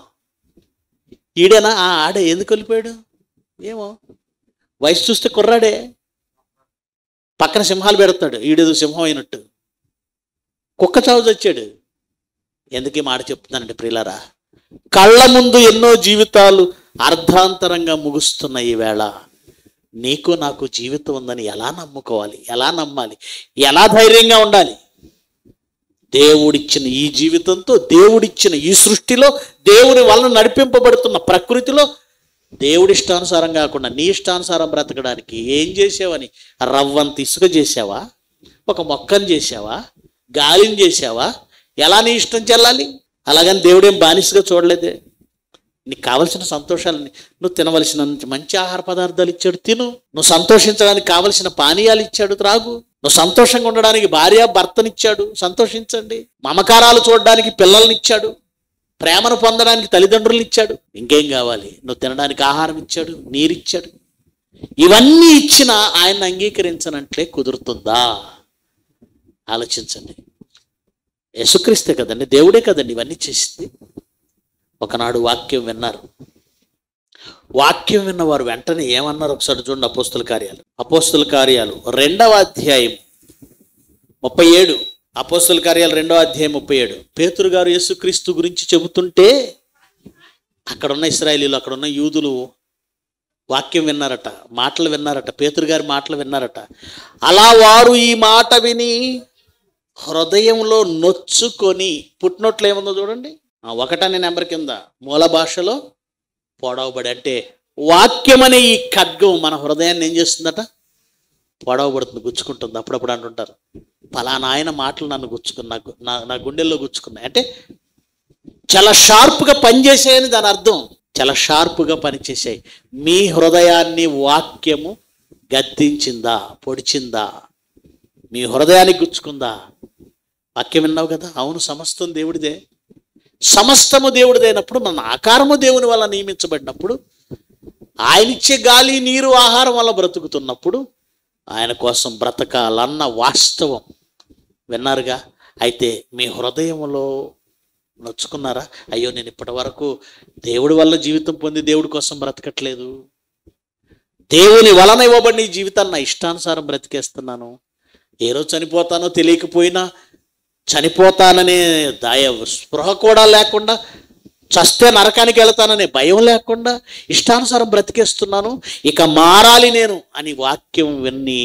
ఈడేనా? ఆడే ఎందుకు వెళ్ళిపోయాడు ఏమో, వయసు చూస్తే కుర్రాడే, పక్కన సింహాలు పెడతాడు, ఈడేదో సింహం అయినట్టు. కుక్క చావు చచ్చాడు. ఎందుకు ఈ మాట చెప్తున్నానంటే ప్రియులారా, కళ్ళ ముందు ఎన్నో జీవితాలు అర్ధాంతరంగా ముగుస్తున్న ఈ వేళ నీకు నాకు జీవితం ఉందని ఎలా నమ్ముకోవాలి? ఎలా నమ్మాలి? ఎలా ధైర్యంగా ఉండాలి? దేవుడిచ్చిన ఈ జీవితంతో, దేవుడిచ్చిన ఈ సృష్టిలో, దేవుని వలన నడిపింపబడుతున్న ప్రకృతిలో దేవుడి ఇష్టానుసారం కాకుండా నీ ఇష్టానుసారం బ్రతకడానికి ఏం చేసావని? రవ్వంత ఇసుక చేసావా? ఒక మొక్కను చేసావా? గాలిని చేసావా? ఎలా నీ ఇష్టం చెల్లాలి? అలాగని దేవుడేం బానిసగా చూడలేదే. నీకు కావలసిన సంతోషాలని, నువ్వు తినవలసిన మంచి ఆహార పదార్థాలు ఇచ్చాడు, తిను. నువ్వు సంతోషించడానికి కావలసిన పానీయాలు ఇచ్చాడు, త్రాగు. నువ్వు సంతోషంగా ఉండడానికి భార్య భర్తనిచ్చాడు, సంతోషించండి. మమకారాలు చూడడానికి పిల్లల్ని ఇచ్చాడు, ప్రేమను పొందడానికి తల్లిదండ్రులను ఇచ్చాడు. ఇంకేం కావాలి? నువ్వు తినడానికి ఆహారం ఇచ్చాడు, నీరిచ్చాడు. ఇవన్నీ ఇచ్చినా ఆయన అంగీకరించనంటే కుదురుతుందా? ఆలోచించండి. యేసుక్రీస్తే కదండి, దేవుడే కదండి ఇవన్నీ చేసింది. ఒకనాడు వాక్యం విన్నారు. వాక్యం విన్నవారు వెంటనే ఏమన్నారు ఒకసారి చూడండి. అపోస్తుల కార్యాలు 2వ అధ్యాయం 37. అపోస్తుల కార్యాలు 2వ అధ్యాయం 37. పేతురు గారు యేసుక్రీస్తు గురించి చెబుతుంటే అక్కడున్న ఇశ్రాయేలీలు, అక్కడున్న యూదులు వాక్యం విన్నారట, మాటలు విన్నారట, పేతురు గారి మాటలు విన్నారట. అలా వారు ఈ మాట విని హృదయంలో నొచ్చుకొని, పుట్టినట్లు ఏముందో చూడండి, 1 నెంబర్ కింద మూల భాషలో పొడవబడి, అంటే వాక్యం అనే ఈ ఖడ్గం మన హృదయాన్ని ఏం చేస్తుందట? పొడవబడుతుంది, గుచ్చుకుంటుంది. అప్పుడప్పుడు అంటుంటారు, పలానా ఆయన మాటలు నన్ను గుచ్చుకున్నా, నా గుండెల్లో గుచ్చుకున్నాయి. అంటే చాలా షార్ప్గా పనిచేసాయని దాని అర్థం. చాలా షార్ప్గా పనిచేసాయి. మీ హృదయాన్ని వాక్యము గద్దించిందా? పొడిచిందా? మీ హృదయానికి గుచ్చుకుందా? వాక్యం విన్నావు కదా, అవును సమస్తం దేవుడిదే. సమస్తము దేవుడిదైనప్పుడు, మన ఆకారము దేవుని వల్ల నియమించబడినప్పుడు, ఆయన ఇచ్చే గాలి నీరు ఆహారం వల్ల బ్రతుకుతున్నప్పుడు ఆయన కోసం బ్రతకాలన్న వాస్తవం విన్నారుగా. అయితే మీ హృదయంలో నొచ్చుకున్నారా? అయ్యో, నేను ఇప్పటి వరకు దేవుడి వల్ల జీవితం పొంది దేవుడి కోసం బ్రతకట్లేదు, దేవుని వలన ఇవ్వబడిన ఈ జీవితాన్ని నా ఇష్టానుసారం బ్రతికేస్తున్నాను, ఏ రోజు చనిపోతానో తెలియకపోయినా చనిపోతాననే స్పృహ కూడా లేకుండా, చస్తే నరకానికి వెళతాననే భయం లేకుండా ఇష్టానుసారం బ్రతికేస్తున్నాను, ఇక మారాలి నేను అని వాక్యం విని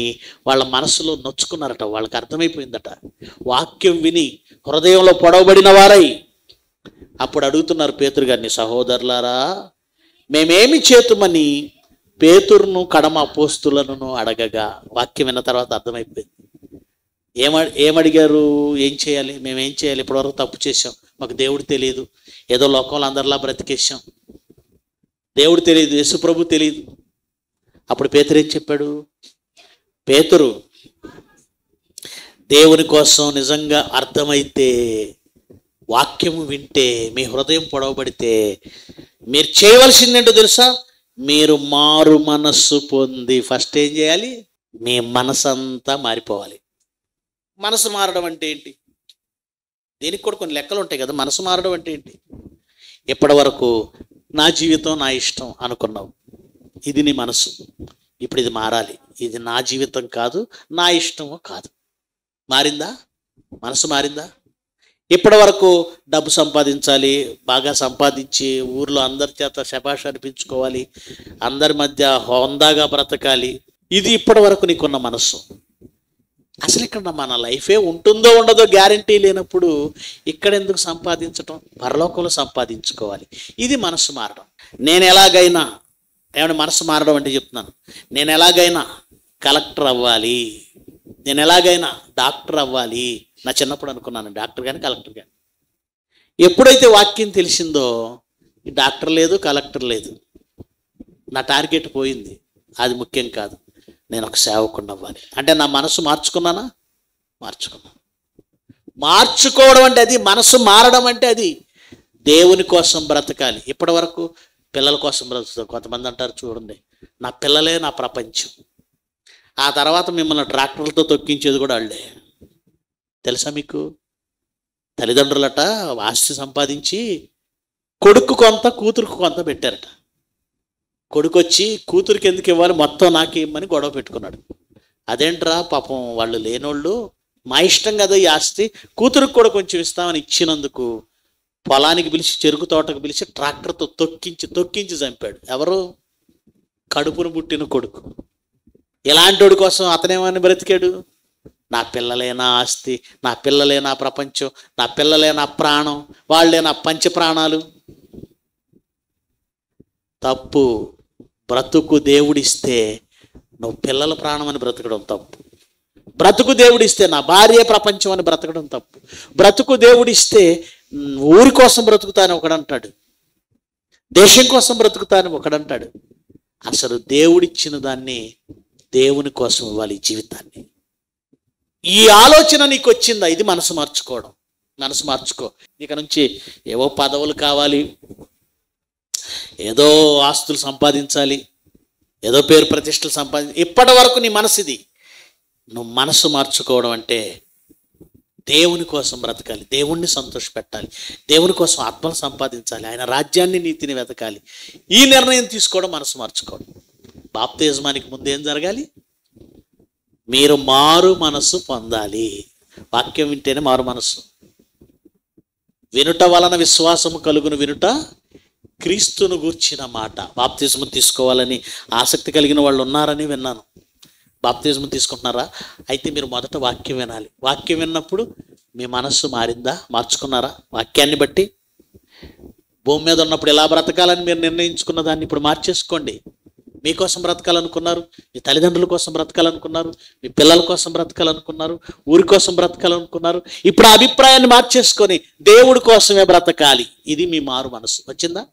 వాళ్ళ మనసులో నొచ్చుకున్నారట. వాళ్ళకి అర్థమైపోయిందట. వాక్యం విని హృదయంలో పొడవబడిన వారై అప్పుడు అడుగుతున్నారు పేతురు గారిని, సహోదరులారా మేమేమి చేతుమని పేతురును కడమ అపోస్తులను అడగగా, వాక్యం విన్న తర్వాత అర్థమైపోయింది. ఏమడిగారు? ఏం చేయాలి? మేమేం చేయాలి? ఇప్పటివరకు తప్పు చేసాం, మాకు దేవుడు తెలియదు, ఏదో లోకంలో అందరిలా బ్రతికేసాం, దేవుడు తెలియదు, యేసుప్రభు తెలియదు. అప్పుడు పేతురు ఏం చెప్పాడు? పేతురు, దేవుని కోసం నిజంగా అర్థమైతే, వాక్యము వింటే, మీ హృదయం పొడవబడితే మీరు చేయవలసిందేంటో తెలుసా? మీరు మారు మనస్సు పొంది ఫస్ట్ ఏం చేయాలి? మీ మనసంతా మారిపోవాలి. మనసు మారడం అంటే ఏంటి? దీనికి కూడా కొన్ని లెక్కలు ఉంటాయి కదా. మనసు మారడం అంటే ఏంటి? ఇప్పటి వరకు నా జీవితం నా ఇష్టం అనుకున్నావు, ఇది నీ మనసు. ఇప్పుడు ఇది మారాలి, ఇది నా జీవితం కాదు, నా ఇష్టము కాదు. మారిందా? మనసు మారిందా? ఇప్పటి వరకు డబ్బు సంపాదించాలి, బాగా సంపాదించి ఊర్లో అందరి చేత శభాష్ అనిపించుకోవాలి, అందరి మధ్య హోందాగా బ్రతకాలి, ఇది ఇప్పటి వరకు నీకున్న మనస్సు. అసలు ఇక్కడ మన లైఫే ఉంటుందో ఉండదో గ్యారంటీ లేనప్పుడు ఇక్కడ ఎందుకు సంపాదించటం? పరలోకంలో సంపాదించుకోవాలి. ఇది మనసు మారడం. నేను ఎలాగైనా, ఏమైనా మనసు మారడం అంటే చెప్తున్నాను, నేను ఎలాగైనా కలెక్టర్ అవ్వాలి, నేను ఎలాగైనా డాక్టర్ అవ్వాలి. నా చిన్నప్పుడు అనుకున్నాను డాక్టర్ కానీ కలెక్టర్ కానీ. ఎప్పుడైతే వాక్యం తెలిసిందో ఈ డాక్టర్ లేదు, కలెక్టర్ లేదు, నా టార్గెట్ పోయింది. అది ముఖ్యం కాదు, నేను ఒక సేవకుడిని అవ్వాలి. అంటే నా మనసు మార్చుకున్నానా? మార్చుకున్నాను. మార్చుకోవడం అంటే అది, మనసు మారడం అంటే అది. దేవుని కోసం బ్రతకాలి. ఇప్పటి వరకు పిల్లల కోసం బ్రతుకుతారు. కొంతమంది అంటారు, చూడండి నా పిల్లలే నా ప్రపంచం. ఆ తర్వాత మిమ్మల్ని ట్రాక్టర్లతో తొక్కించేది కూడా వాళ్ళే. తెలుసా మీకు? తల్లిదండ్రులట ఆస్తి సంపాదించి కొడుకు కొంత కూతురుకు కొంత పెట్టారట. కొడుకు వచ్చి కూతురికి ఎందుకు ఇవ్వాలి, మొత్తం నాకు ఇవ్వమని గొడవ పెట్టుకున్నాడు. అదేంట్రా పాపం వాళ్ళు లేనోళ్ళు, మా ఇష్టం కదా ఈ ఆస్తి, కూతురికి కూడా కొంచెం ఇస్తామని ఇచ్చినందుకు పొలానికి పిలిచి, చెరుకు తోటకు పిలిచి ట్రాక్టర్తో తొక్కించి చంపాడు. ఎవరు? కడుపును పుట్టిన కొడుకు. ఇలాంటి కోసం అతనేమని బ్రతికాడు? నా పిల్లలే నా ఆస్తి, నా పిల్లలే నా ప్రపంచం, నా పిల్లలే నా ప్రాణం, వాళ్ళే నా పంచ ప్రాణాలు. తప్పు. బ్రతుకు దేవుడిస్తే నువ్వు పిల్లల ప్రాణం అని బ్రతకడం తప్పు. బ్రతుకు దేవుడిస్తే నా భార్య ప్రపంచం అని బ్రతకడం తప్పు. బ్రతుకు దేవుడిస్తే ఊరి కోసం బ్రతుకుతాను ఒకడంటాడు, దేశం కోసం బ్రతుకుతాను ఒకడంటాడు. అసలు దేవుడిచ్చిన దాన్ని దేవుని కోసం ఇవ్వాలి ఈ జీవితాన్ని. ఈ ఆలోచన నీకు వచ్చిందా? ఇది మనసు మార్చుకోవడం. మనసు మార్చుకో. ఇక నుంచి ఏవో పదవులు కావాలి, ఏదో ఆస్తులు సంపాదించాలి, ఏదో పేరు ప్రతిష్టలు సంపాదించాలి. ఇప్పటి వరకు నీ మనసు ఇది. నువ్వు మనసు మార్చుకోవడం అంటే దేవుని కోసం బ్రతకాలి, దేవుణ్ణి సంతోషపెట్టాలి, దేవుని కోసం ఆత్మను సంపాదించాలి, ఆయన రాజ్యాన్ని నీతిని వెతకాలి. ఈ నిర్ణయం తీసుకోవడం మనసు మార్చుకోవడం. బాప్తిజమానికి ముందు ఏం జరగాలి? మీరు మారు మనసు పొందాలి. వాక్యం వింటేనే మారు మనసు. వినుట వలన విశ్వాసము కలుగును, వినుట క్రీస్తును గూర్చిన మాట. బాప్తిజం తీసుకోవాలని ఆసక్తి కలిగిన వాళ్ళు ఉన్నారని విన్నాను. బాప్తిజం తీసుకుంటున్నారా? అయితే మీరు మొదట వాక్యం వినాలి. వాక్యం విన్నప్పుడు మీ మనస్సు మారిందా? మార్చుకున్నారా? వాక్యాన్ని బట్టి భూమి మీద ఉన్నప్పుడు ఎలా బ్రతకాలని మీరు నిర్ణయించుకున్న దాన్ని ఇప్పుడు మార్చేసుకోండి. మీకోసం బ్రతకాలనుకున్నారు, మీ తల్లిదండ్రుల కోసం బ్రతకాలనుకున్నారు, మీ పిల్లల కోసం బ్రతకాలనుకున్నారు, ఊరి కోసం బ్రతకాలనుకున్నారు. ఇప్పుడు ఆ అభిప్రాయాన్ని మార్చేసుకొని దేవుడి కోసమే బ్రతకాలి. ఇది మీ మారు మనసు. వచ్చిందా?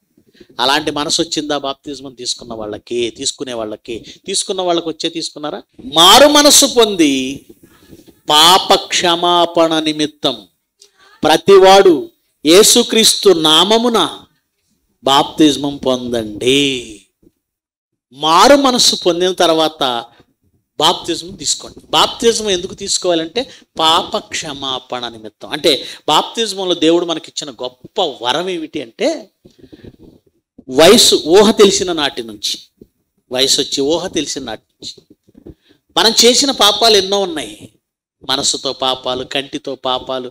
అలాంటి మనసు వచ్చిందా? బాప్తిజం తీసుకున్న వాళ్ళకి, తీసుకునే వాళ్ళకి, తీసుకున్న వాళ్ళకి వచ్చే తీసుకున్నారా? మారు మనసు పొంది పాప క్షమాపణ నిమిత్తం ప్రతివాడు యేసుక్రీస్తు నామమున బాప్తిజం పొందండి. మారు మనసు పొందిన తర్వాత బాప్తిజం తీసుకోండి. బాప్తిజం ఎందుకు తీసుకోవాలంటే పాప క్షమాపణ నిమిత్తం. అంటే బాప్తిజంలో దేవుడు మనకిచ్చిన గొప్ప వరం ఏమిటి అంటే, ఊహ తెలిసిన నాటి నుంచి, వయసు వచ్చి ఊహ తెలిసిన నాటి నుంచి మనం చేసిన పాపాలు ఎన్నో ఉన్నాయి. మనసుతో పాపాలు, కంటితో పాపాలు,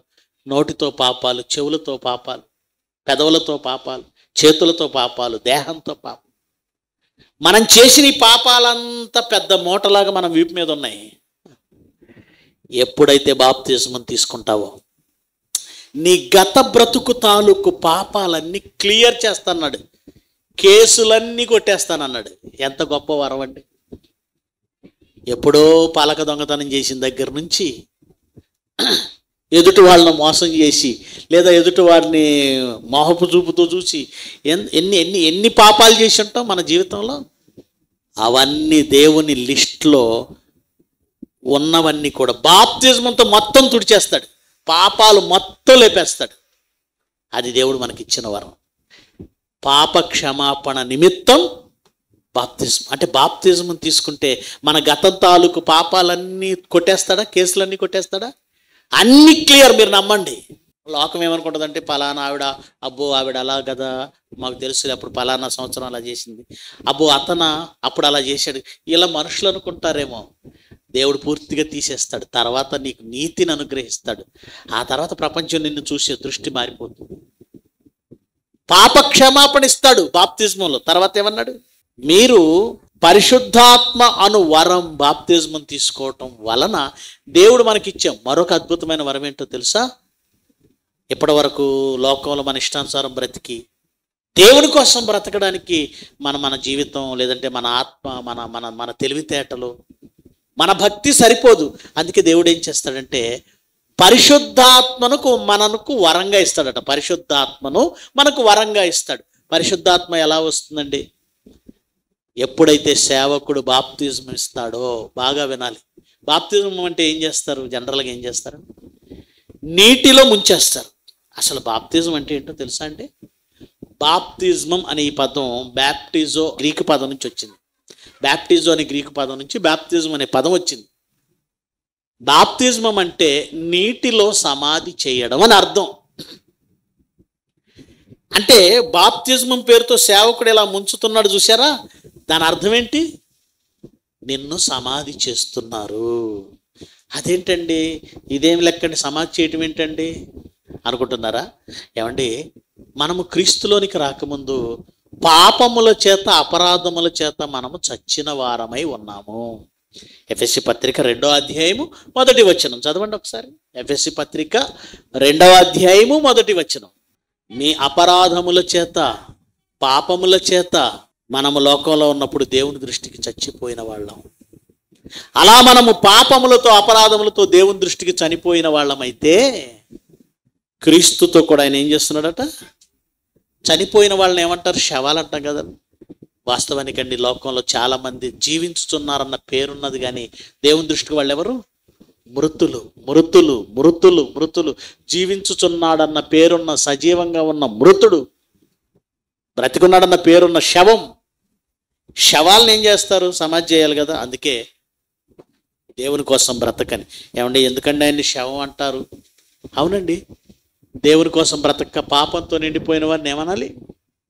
నోటితో పాపాలు, చెవులతో పాపాలు, పెదవులతో పాపాలు, చేతులతో పాపాలు, దేహంతో పాపాలు. మనం చేసిన ఈ పాపాలంతా పెద్ద మూటలాగా మనం వీపు మీద ఉన్నాయి. ఎప్పుడైతే బాప్తిజం తీసుకుంటావో నీ గత బ్రతుకు తాలూకు పాపాలన్నీ క్లియర్ చేస్తాన్నాడు, కేసులన్నీ కొట్టేస్తానన్నాడు. ఎంత గొప్ప వరం అండి! ఎప్పుడో పాలక దొంగతనం చేసిన దగ్గర నుంచి, ఎదుటి వాళ్ళని మోసం చేసి, లేదా ఎదుటి వారిని మోహపు చూపుతో చూసి ఎన్ని పాపాలు చేసి ఉంటాం మన జీవితంలో, అవన్నీ దేవుని లిస్టులో ఉన్నవన్నీ కూడా బాప్తిజంతో మొత్తం తుడిచేస్తాడు. పాపాలు మొత్తం లేపేస్తాడు. అది దేవుడు మనకిచ్చిన వరం. పాప క్షమాపణ నిమిత్తం బాప్తిజం. అంటే బాప్తిజం తీసుకుంటే మన గతం తాలూకు పాపాలన్నీ కొట్టేస్తాడా? కేసులన్నీ కొట్టేస్తాడా? అన్ని క్లియర్. మీరు నమ్మండి. లోకం ఏమనుకుంటుందంటే, పలానా ఆవిడ, అబ్బో ఆవిడ అలా కదా, మాకు తెలుసు అప్పుడు పలానా సంవత్సరం అలా చేసింది, అబ్బో అప్పుడు అలా చేశాడు, ఇలా మనుషులు అనుకుంటారేమో. దేవుడు పూర్తిగా తీసేస్తాడు. తర్వాత నీకు నీతిని అనుగ్రహిస్తాడు. ఆ తర్వాత ప్రపంచం నిన్ను చూసే దృష్టి మారిపోతుంది. పాప క్షమాపణ ఇస్తాడు బాప్తిజంలో. తర్వాత ఏమన్నాడు? మీరు పరిశుద్ధాత్మ అను వరం బాప్తిజం తీసుకోవటం వలన దేవుడు మనకిచ్చే మరొక అద్భుతమైన వరం ఏంటో తెలుసా? ఇప్పటి వరకు లోకంలో మన ఇష్టానుసారం బ్రతికి దేవుని కోసం బ్రతకడానికి మన జీవితం, లేదంటే మన ఆత్మ, మన తెలివితేటలు, మన భక్తి సరిపోదు. అందుకే దేవుడు ఏం చేస్తాడంటే పరిశుద్ధాత్మను మనకు వరంగా ఇస్తాడట. పరిశుద్ధాత్మను మనకు వరంగా ఇస్తాడు. పరిశుద్ధాత్మ ఎలా వస్తుందండి? ఎప్పుడైతే సేవకుడు బాప్తిజం ఇస్తాడో, బాగా వినాలి. బాప్తిజం అంటే ఏం చేస్తారు? జనరల్గా ఏం చేస్తారు? నీటిలో ముంచేస్తారు. అసలు బాప్తిజం అంటే ఏంటో తెలుసా అండి? బాప్తిజం అనే ఈ పదం బ్యాప్టిజో గ్రీకు పదం నుంచి వచ్చింది. బ్యాప్టిజో అనే గ్రీకు పదం నుంచి బాప్తిజం అనే పదం వచ్చింది. బాప్తిజం అంటే నీటిలో సమాధి చేయడం అని అర్థం. అంటే బాప్తిజం పేరుతో సేవకుడు ఇలా ముంచుతున్నాడు చూసారా? దాని అర్థం ఏంటి? నిన్ను సమాధి చేస్తున్నారు. అదేంటండి, ఇదేం లెక్కండి, సమాధి చేయటం ఏంటండి అనుకుంటున్నారా? ఏమండి, మనము క్రీస్తులోనికి రాకముందు పాపముల చేత, అపరాధముల చేత మనము చచ్చిన వారమై ఉన్నాము. ఎఫెసీ పత్రిక 2వ అధ్యాయము 1వ వచనం చదవండి ఒకసారి. ఎఫెసీ పత్రిక 2వ అధ్యాయము 1వ వచనం. మీ అపరాధముల చేత, పాపముల చేత మనము లోకంలో ఉన్నప్పుడు దేవుని దృష్టికి చచ్చిపోయిన వాళ్ళం. అలా మనము పాపములతో అపరాధములతో దేవుని దృష్టికి చనిపోయిన వాళ్ళమైతే క్రీస్తుతో కూడా ఆయన ఏం చేస్తున్నాడట? చనిపోయిన వాళ్ళని ఏమంటారు? శవాలు అంటాం కదా. వాస్తవానికండి లోకంలో చాలామంది జీవించుతున్నారన్న పేరున్నది, కానీ దేవుని దృష్టికి వాళ్ళు ఎవరు? మృతులు, మృతులు, మృతులు, మృతులు. జీవించుచున్నాడన్న పేరున్న, సజీవంగా ఉన్న మృతుడు, బ్రతికున్నాడన్న పేరున్న శవం. శవాలను ఏం చేస్తారు? సమాధి చేయాలి కదా. అందుకే దేవుని కోసం బ్రతకని. ఏమండి, ఎందుకండి ఆయన్ని శవం అంటారు? అవునండి, దేవుని కోసం బ్రతక పాపంతో నిండిపోయిన వారిని ఏమనాలి?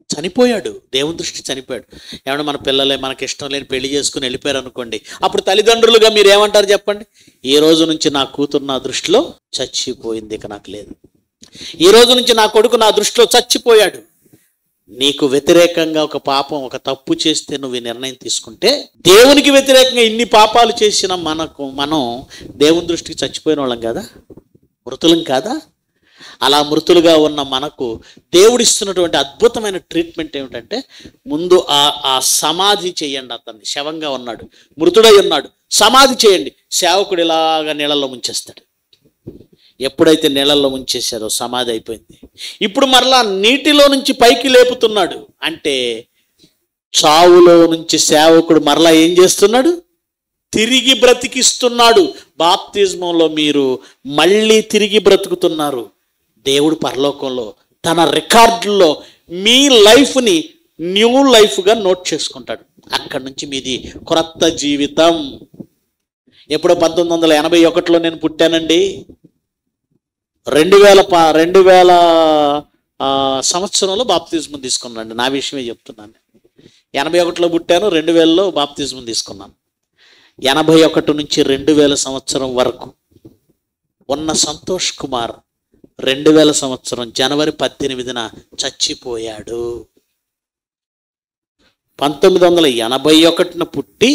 చనిపోయాడు. దేవుని దృష్టి చనిపోయాడు. ఏమన్నా మన పిల్లలే మనకి ఇష్టం లేని పెళ్లి చేసుకుని వెళ్ళిపోయారు అనుకోండి, అప్పుడు తల్లిదండ్రులుగా మీరు ఏమంటారు చెప్పండి? ఈ రోజు నుంచి నా కూతురు నా దృష్టిలో చచ్చిపోయింది, ఇక నాకు లేదు. ఈ రోజు నుంచి నా కొడుకు నా దృష్టిలో చచ్చిపోయాడు. నీకు వ్యతిరేకంగా ఒక పాపం, ఒక తప్పు చేస్తే నువ్వు ఈ నిర్ణయం తీసుకుంటే, దేవునికి వ్యతిరేకంగా ఇన్ని పాపాలు చేసిన మనం దేవుని దృష్టికి చచ్చిపోయిన వాళ్ళం కదా, మృతులం కాదా? అలా మృతులుగా ఉన్న మనకు దేవుడిస్తున్నటువంటి అద్భుతమైన ట్రీట్మెంట్ ఏమిటంటే, ముందు ఆ సమాధి చేయండి. అతన్ని శవంగా ఉన్నాడు, మృతుడై ఉన్నాడు, సమాధి చేయండి. సేవకుడు ఇలాగా నీళ్ళల్లో ముంచేస్తాడు. ఎప్పుడైతే నీళ్ళల్లో ముంచేశారో సమాధి అయిపోయింది. ఇప్పుడు మరలా నీటిలో నుంచి పైకి లేపుతున్నాడు. అంటే చావులో నుంచి సేవకుడు మరలా ఏం చేస్తున్నాడు? తిరిగి బ్రతికిస్తున్నాడు. బాప్తిజంలో మీరు మళ్ళీ తిరిగి బ్రతుకుతున్నారు. దేవుడు పరలోకంలో తన రికార్డుల్లో మీ లైఫ్ని న్యూ లైఫ్గా నోట్ చేసుకుంటాడు. అక్కడి నుంచి మీది క్రొత్త జీవితం. ఎప్పుడో 1981లో నేను పుట్టానండి. 2000 సంవత్సరంలో బాప్తిజం తీసుకున్నాను. నా విషయమే చెప్తున్నాను. 81లో పుట్టాను, 2000లో బాప్తిజం తీసుకున్నాను. 81 నుంచి 2000 సంవత్సరం వరకు ఉన్న సంతోష్ కుమార్ 2000 సంవత్సరం జనవరి 18న చచ్చిపోయాడు. 1981న పుట్టి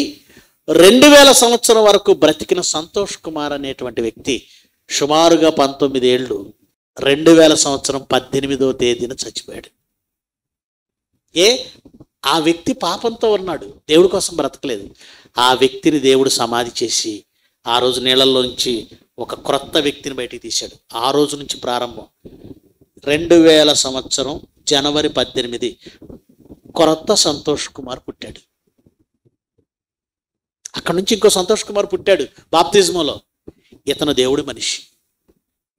2000 సంవత్సరం వరకు బ్రతికిన సంతోష్ కుమార్ అనేటువంటి వ్యక్తి సుమారుగా 19 ఏళ్ళు 2000 సంవత్సరం 18వ తేదీన చచ్చిపోయాడు. ఆ వ్యక్తి పాపంతో ఉన్నాడు, దేవుడి కోసం బ్రతకలేదు. ఆ వ్యక్తిని దేవుడు సమాధి చేసి ఆ రోజు నీళ్ళల్లోంచి ఒక క్రొత్త వ్యక్తిని బయటికి తీశాడు. ఆ రోజు నుంచి ప్రారంభం 2000 సంవత్సరం జనవరి 18 క్రొత్త సంతోష్ కుమార్ పుట్టాడు. అక్కడి నుంచి ఇంకో సంతోష్ కుమార్ పుట్టాడు బాప్తిజంలో. ఇతను దేవుడి మనిషి.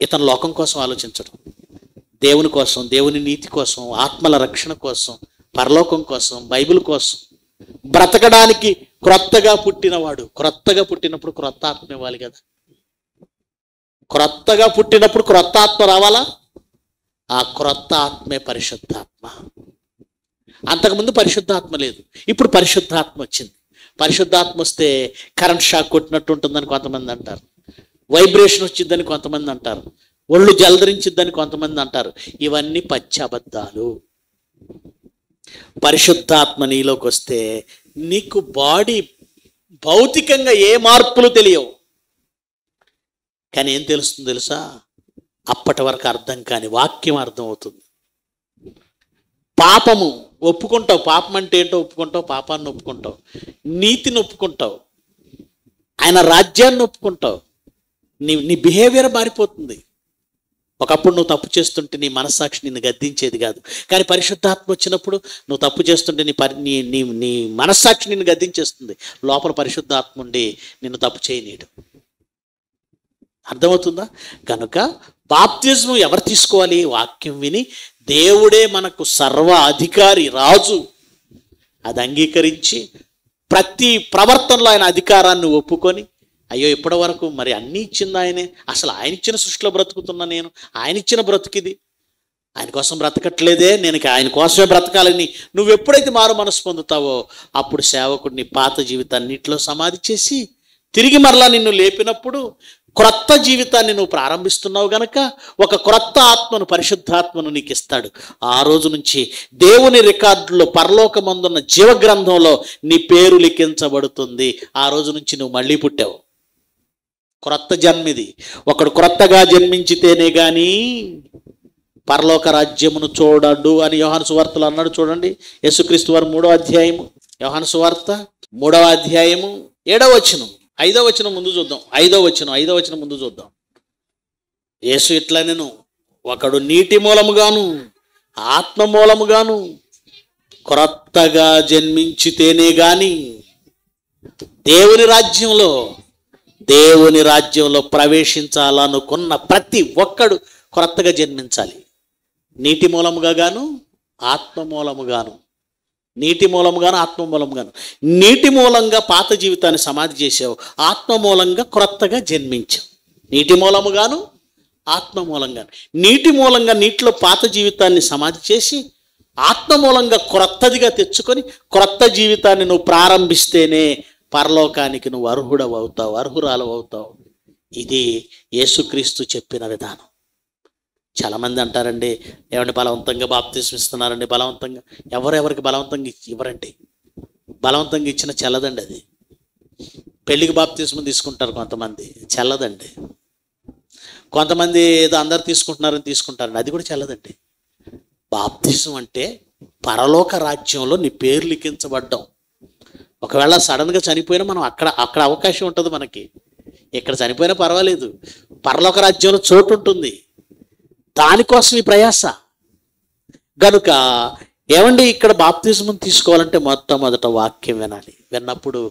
ఇతను లోకం కోసం ఆలోచించడం, దేవుని కోసం, దేవుని నీతి కోసం, ఆత్మల రక్షణ కోసం, పరలోకం కోసం, బైబిల్ కోసం బ్రతకడానికి క్రొత్తగా పుట్టినవాడు. క్రొత్తగా పుట్టినప్పుడు క్రొత్త ఆత్మ ఇవ్వాలి కదా. క్రొత్తగా పుట్టినప్పుడు క్రొత్త ఆత్మ రావాలా? ఆ క్రొత్త ఆత్మే పరిశుద్ధాత్మ. అంతకుముందు పరిశుద్ధాత్మ లేదు, ఇప్పుడు పరిశుద్ధాత్మ వచ్చింది. పరిశుద్ధాత్మ వస్తే కరెంట్ షాక్ కొట్టినట్టు ఉంటుందని కొంతమంది అంటారు, వైబ్రేషన్ వచ్చిందని కొంతమంది అంటారు, ఒళ్ళు జలధరించిద్దని కొంతమంది అంటారు. ఇవన్నీ పచ్చి అబద్ధాలు. పరిశుద్ధాత్మ నీలోకి వస్తే నీకు బాడీ భౌతికంగా ఏ మార్పులు తెలియవు, కానీ ఏం తెలుస్తుంది తెలుసా? అప్పటి వరకు అర్థం కాని వాక్యం అర్థం అవుతుంది. పాపము ఒప్పుకుంటావు, పాపం అంటే ఏంటో ఒప్పుకుంటావు, పాపాన్ని ఒప్పుకుంటావు, నీతిని ఒప్పుకుంటావు, ఆయన రాజ్యాన్ని ఒప్పుకుంటావు. నీ బిహేవియర్ మారిపోతుంది. ఒకప్పుడు నువ్వు తప్పు చేస్తుంటే నీ మనస్సాక్షి నిన్ను గద్దించేది కాదు, కానీ పరిశుద్ధాత్మ వచ్చినప్పుడు నువ్వు తప్పు చేస్తుంటే నీ మనస్సాక్షి నిన్ను గద్దించేస్తుంది. లోపల పరిశుద్ధాత్మ ఉండి నిన్ను తప్పు చేయనీయడు. అర్థమవుతుందా? కనుక బాప్తిజం ఎవరు తీసుకోవాలి? వాక్యం విని దేవుడే మనకు సర్వ అధికారి, రాజు. అది అంగీకరించి ప్రతి ప్రవర్తనలో ఆయన అధికారాన్ని ఒప్పుకొని, అయ్యో ఇప్పటి వరకు మరి అన్నీ ఇచ్చింది ఆయనే, అసలు ఆయన ఇచ్చిన సృష్టిలో బ్రతుకుతున్నా నేను, ఆయన ఇచ్చిన బ్రతుకిది, ఆయన కోసం బ్రతకట్లేదే, నేను ఆయన కోసమే బ్రతకాలని నువ్వు ఎప్పుడైతే మారు మనసు పొందుతావో అప్పుడు సేవకుడిని పాత జీవితాన్నిటిలో సమాధి చేసి తిరిగి మరలా నిన్ను లేపినప్పుడు క్రొత్త జీవితాన్ని నువ్వు ప్రారంభిస్తున్నావు గనక ఒక క్రొత్త ఆత్మను, పరిశుద్ధాత్మను నీకు ఇస్తాడు. ఆ రోజు నుంచి దేవుని రికార్డులో పరలోకమందున్న జీవగ్రంథంలో నీ పేరు లిఖించబడుతుంది. ఆ రోజు నుంచి నువ్వు మళ్ళీ పుట్టావు. క్రొత్త జన్మిది. ఒకడు క్రొత్తగా జన్మించితేనే కానీ పరలోక రాజ్యమును చూడడు అని యోహాను సువార్తలో అన్నాడు. చూడండి, యేసుక్రీస్తు వారు 3వ అధ్యాయము, యోహాను సువార్త 3వ అధ్యాయము 7వ వచనం, 5వ వచనం ముందు చూద్దాం. 5వ వచనం ముందు చూద్దాం. యేసు ఇట్లా, నేను ఒకడు నీటి మూలముగాను ఆత్మ మూలముగాను క్రొత్తగా జన్మించితేనే గాని దేవుని రాజ్యంలో ప్రవేశించాలనుకున్న ప్రతి ఒక్కడు క్రొత్తగా జన్మించాలి. నీటి మూలముగా గాను ఆత్మ మూలముగాను, నీటి మూలముగాను ఆత్మ మూలముగాను. నీటి మూలంగా పాత జీవితాన్ని సమాధి చేసావు, ఆత్మ మూలంగా క్రొత్తగా జన్మించావు. నీటి మూలముగాను ఆత్మ మూలంగాను. నీటి మూలంగా నీటిలో పాత జీవితాన్ని సమాధి చేసి ఆత్మ మూలంగా క్రొత్తదిగా తెచ్చుకొని క్రొత్త జీవితాన్ని నువ్వు ప్రారంభిస్తేనే పరలోకానికి నువ్వు అర్హురాలు అవుతావు. ఇది యేసుక్రీస్తు చెప్పిన విధానం. చాలామంది అంటారండి, ఏమంటే బలవంతంగా బాప్తిస్మం ఇస్తున్నారండి. బలవంతంగా ఎవరెవరికి బలవంతంగా ఇవ్వరండి. బలవంతంగా ఇచ్చిన చెల్లదండి. అది పెళ్ళికి బాప్తిస్మం తీసుకుంటారు కొంతమంది, చెల్లదండి. కొంతమంది ఏదో అందరు తీసుకుంటారండి, అది కూడా చెల్లదండి. బాప్తిస్మం అంటే పరలోక రాజ్యంలో నీ పేరు లిఖించబడ్డం. ఒకవేళ సడన్గా చనిపోయినా మనం అక్కడ అవకాశం ఉంటుంది మనకి. ఇక్కడ చనిపోయినా పర్వాలేదు, పరలోక రాజ్యంలో చోటు ఉంటుంది. దానికోసం ఈ ప్రయాస. గనుక ఏమండి, ఇక్కడ బాప్తిస్మం తీసుకోవాలంటే మొట్టమొదట వాక్యం వినాలి. విన్నప్పుడు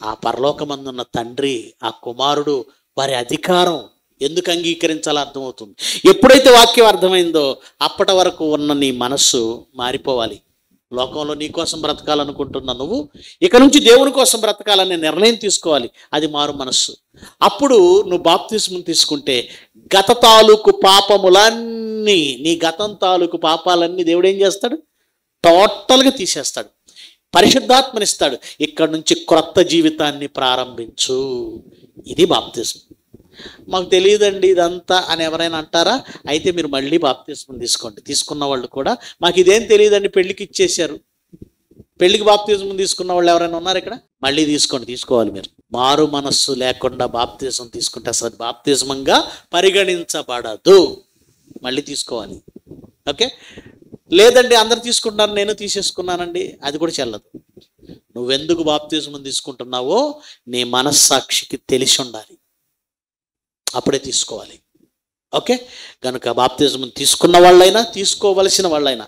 ఆ పరలోకమందున్న తండ్రి, ఆ కుమారుడు, వారి అధికారం ఎందుకు అంగీకరించాలో అర్థమవుతుంది. ఎప్పుడైతే వాక్యం అర్థమైందో అప్పటి వరకు ఉన్న నీ మనస్సు మారిపోవాలి. లోకంలో నీ కోసం బ్రతకాలనుకుంటున్నా నువ్వు ఇక నుంచి దేవుని కోసం బ్రతకాలనే నిర్ణయం తీసుకోవాలి. అది మారు మనస్సు. అప్పుడు నువ్వు బాప్తిస్మం తీసుకుంటే గత తాలూకు పాపములన్నీ, నీ గతం తాలూకు పాపాలన్నీ దేవుడు ఏం చేస్తాడు? టోటల్గా తీసేస్తాడు. పరిశుద్ధాత్మనిస్తాడు. ఇక్కడ నుంచి క్రొత్త జీవితాన్ని ప్రారంభించు. ఇది బాప్తిస్మం. మాకు తెలియదండి ఇదంతా అని ఎవరైనా అంటారా? అయితే మీరు మళ్ళీ బాప్తిస్మం తీసుకోండి. తీసుకున్న వాళ్ళు కూడా మాకు ఇదేం తెలియదండి, పెళ్ళికి ఇచ్చేశారు. పెళ్ళికి బాప్తిస్మం తీసుకున్న వాళ్ళు ఎవరైనా ఉన్నారు ఇక్కడ? మళ్ళీ తీసుకోవాలి. మీరు మారు మనస్సు లేకుండా బాప్తిస్మం తీసుకుంటే అసలు బాప్తిస్మంగా పరిగణించబడదు. మళ్ళీ తీసుకోవాలి. ఓకే, లేదండి అందరు తీసుకుంటున్నారు నేను తీసేసుకున్నానండి, అది కూడా చెల్లదు. నువ్వెందుకు బాప్తిస్మం తీసుకుంటున్నావో నీ మనస్సాక్షికి తెలిసి ఉండాలి, అప్పుడే తీసుకోవాలి. ఓకే, కనుక బాప్తిస్మం తీసుకున్న వాళ్ళైనా తీసుకోవలసిన వాళ్ళైనా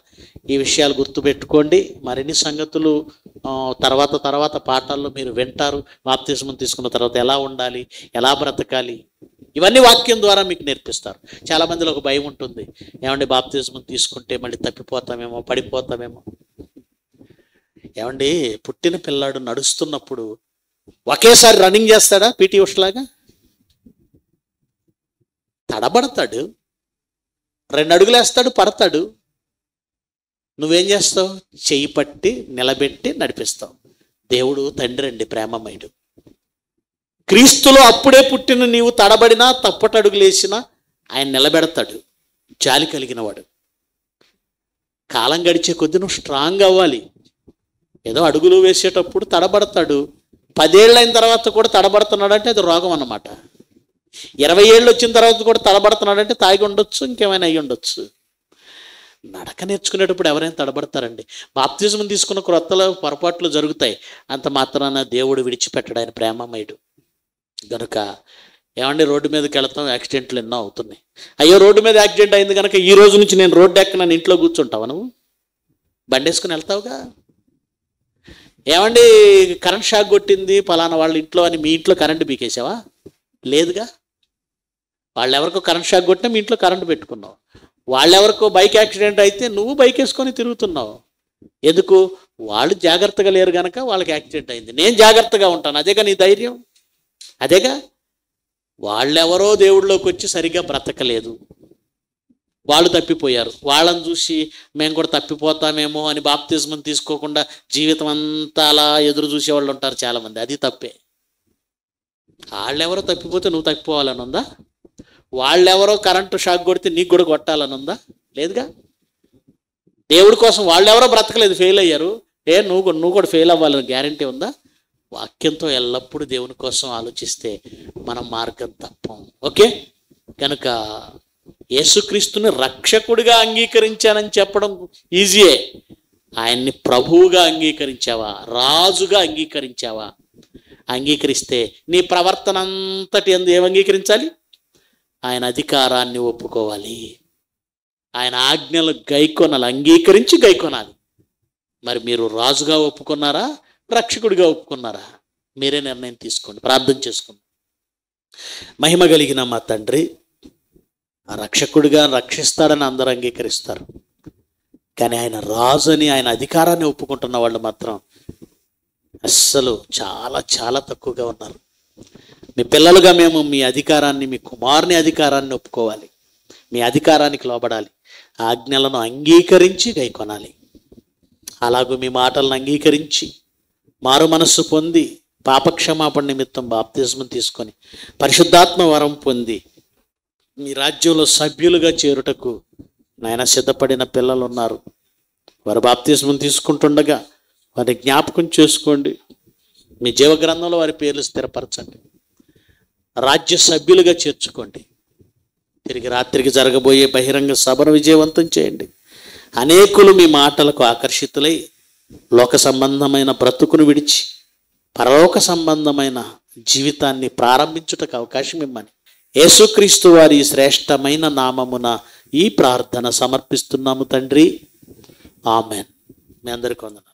ఈ విషయాలు గుర్తుపెట్టుకోండి. మరిన్ని సంగతులు తర్వాత పాఠాల్లో మీరు వింటారు. బాప్తిస్మం తీసుకున్న తర్వాత ఎలా ఉండాలి, ఎలా బ్రతకాలి, ఇవన్నీ వాక్యం ద్వారా మీకు నేర్పిస్తారు. చాలామందిలో ఒక భయం ఉంటుంది, ఏమండి బాప్తిస్మం తీసుకుంటే మళ్ళీ తప్పిపోతామేమో, పడిపోతామేమో. ఏమండి, పుట్టిన పిల్లాడు నడుస్తున్నప్పుడు ఒకేసారి రన్నింగ్ చేస్తాడా? పీటీ ఉషలాగా తడబడతాడు, 2 అడుగులు వేస్తాడు, పడతాడు. నువ్వేం చేస్తావు? చెయ్యి పట్టి నిలబెట్టి నడిపిస్తావు. దేవుడు తండ్రి అండి, ప్రేమమయుడు. క్రీస్తులో అప్పుడే పుట్టిన నీవు తడబడినా, తప్పటడుగులేసినా ఆయన నిలబెడతాడు. జాలి కలిగిన వాడు. కాలం గడిచే కొద్దీ నువ్వు స్ట్రాంగ్ అవ్వాలి. ఏదో అడుగులు వేసేటప్పుడు తడబడతాడు, 10 ఏళ్ళు అయిన తర్వాత కూడా తడబడుతున్నాడు అంటే అది రోగం అన్నమాట. 20 ఏళ్ళు వచ్చిన తర్వాత కూడా తడబడుతున్నాడంటే తాగి ఉండొచ్చు, ఇంకేమైనా అయ్యి ఉండొచ్చు. నడక నేర్చుకునేటప్పుడు ఎవరైనా తడబడతారండి. బాప్తిజం తీసుకున్న క్రొత్తలో పొరపాట్లు జరుగుతాయి, అంత మాత్రాన దేవుడు విడిచిపెట్టడు, ఆయన ప్రేమమయుడు. కనుక ఏమండి, రోడ్డు మీదకి వెళ్తాం, యాక్సిడెంట్లు ఎన్నో అవుతున్నాయి. అయ్యో రోడ్డు మీద యాక్సిడెంట్ అయింది కనుక ఈ రోజు నుంచి నేను రోడ్డు ఎక్క నన్ను ఇంట్లో కూర్చుంటావా? నువ్వు బండి వేసుకుని వెళ్తావుగా. ఏమండి, కరెంట్ షాక్ కొట్టింది పలానా వాళ్ళ ఇంట్లో అని మీ ఇంట్లో కరెంటు బీకేసావా? లేదుగా. వాళ్ళెవరికో కరెంట్ షాక్ కొట్టినా మీ ఇంట్లో కరెంటు పెట్టుకున్నావు. వాళ్ళెవరికో బైక్ యాక్సిడెంట్ అయితే నువ్వు బైక్ వేసుకొని తిరుగుతున్నావు. ఎందుకు? వాళ్ళు జాగ్రత్తగా లేరు కనుక వాళ్ళకి యాక్సిడెంట్ అయింది. నేను జాగ్రత్తగా ఉంటాను, అదేగా నీ ధైర్యం, అదేగా. వాళ్ళెవరో దేవుళ్ళలోకి వచ్చి సరిగ్గా బ్రతకలేదు, వాళ్ళు తప్పిపోయారు. వాళ్ళని చూసి మేము కూడా తప్పిపోతామేమో అని బాప్తిజం తీసుకోకుండా జీవితం అంతా అలా ఎదురు చూసేవాళ్ళు ఉంటారు చాలామంది. అది తప్పే. వాళ్ళెవరో తప్పిపోతే నువ్వు తప్పిపోవాలని ఉందా? వాళ్ళెవరో కరెంటు షాక్ కొడితే నీకు కూడా కొట్టాలని ఉందా? లేదుగా. దేవుడి కోసం వాళ్ళెవరో బ్రతకలేదు, ఫెయిల్ అయ్యారు, నువ్వు కూడా ఫెయిల్ అవ్వాలని గ్యారంటీ ఉందా? వాక్యంతో ఎల్లప్పుడూ దేవుని కోసం ఆలోచిస్తే మనం మార్గం తప్పం. ఓకే, కనుక యేసుక్రీస్తుని రక్షకుడిగా అంగీకరించానని చెప్పడం ఈజీయే. ఆయన్ని ప్రభువుగా అంగీకరించావా, రాజుగా అంగీకరించావా? అంగీకరిస్తే నీ ప్రవర్తన అంతటి అందు ఏం అంగీకరించాలి? ఆయన అధికారాన్ని ఒప్పుకోవాలి, ఆయన ఆజ్ఞలు గైకొనాలి, అంగీకరించి గైకొనాలి. మరి మీరు రాజుగా ఒప్పుకున్నారా, రక్షకుడిగా ఒప్పుకున్నారా? మీరే నిర్ణయం తీసుకోండి. ప్రార్థన చేసుకోండి. మహిమ కలిగిన మా తండ్రి, ఆ రక్షకుడిగా రక్షిస్తాడని అందరూ అంగీకరిస్తారు, కానీ ఆయన రాజు అని, ఆయన అధికారాన్ని ఒప్పుకుంటున్న వాళ్ళు మాత్రం అస్సలు చాలా చాలా తక్కువగా ఉన్నారు. మీ పిల్లలుగా మేము మీ అధికారాన్ని, మీ కుమారుని అధికారాన్ని ఒప్పుకోవాలి, మీ అధికారానికి లోబడాలి, ఆజ్ఞలను అంగీకరించి గైకొనాలి. అలాగూ మీ మాటలను అంగీకరించి మారు మనస్సు పొంది పాపక్షమాపణ నిమిత్తం బాప్తిస్మం తీసుకొని పరిశుద్ధాత్మ వరం పొంది మీ రాజ్యంలో సభ్యులుగా చేరుటకు నాయన సిద్ధపడిన పిల్లలు ఉన్నారు. వారు బాప్తిస్మం తీసుకుంటుండగా వారి జ్ఞాపకం చేసుకోండి. మీ జీవగ్రంథంలో వారి పేర్లు స్థిరపరచండి, రాజ్య సభ్యులుగా చేర్చుకోండి. తిరిగి రాత్రికి జరగబోయే బహిరంగ సభను విజయవంతం చేయండి. అనేకులు మీ మాటలకు ఆకర్షితులై లోక సంబంధమైన బ్రతుకును విడిచి పరలోక సంబంధమైన జీవితాన్ని ప్రారంభించుటకు అవకాశం ఇమ్మని యేసుక్రీస్తు వారి శ్రేష్టమైన నామమున ఈ ప్రార్థన సమర్పిస్తున్నాము తండ్రి. ఆమెన్. మీ అందరికీ వందనాలు.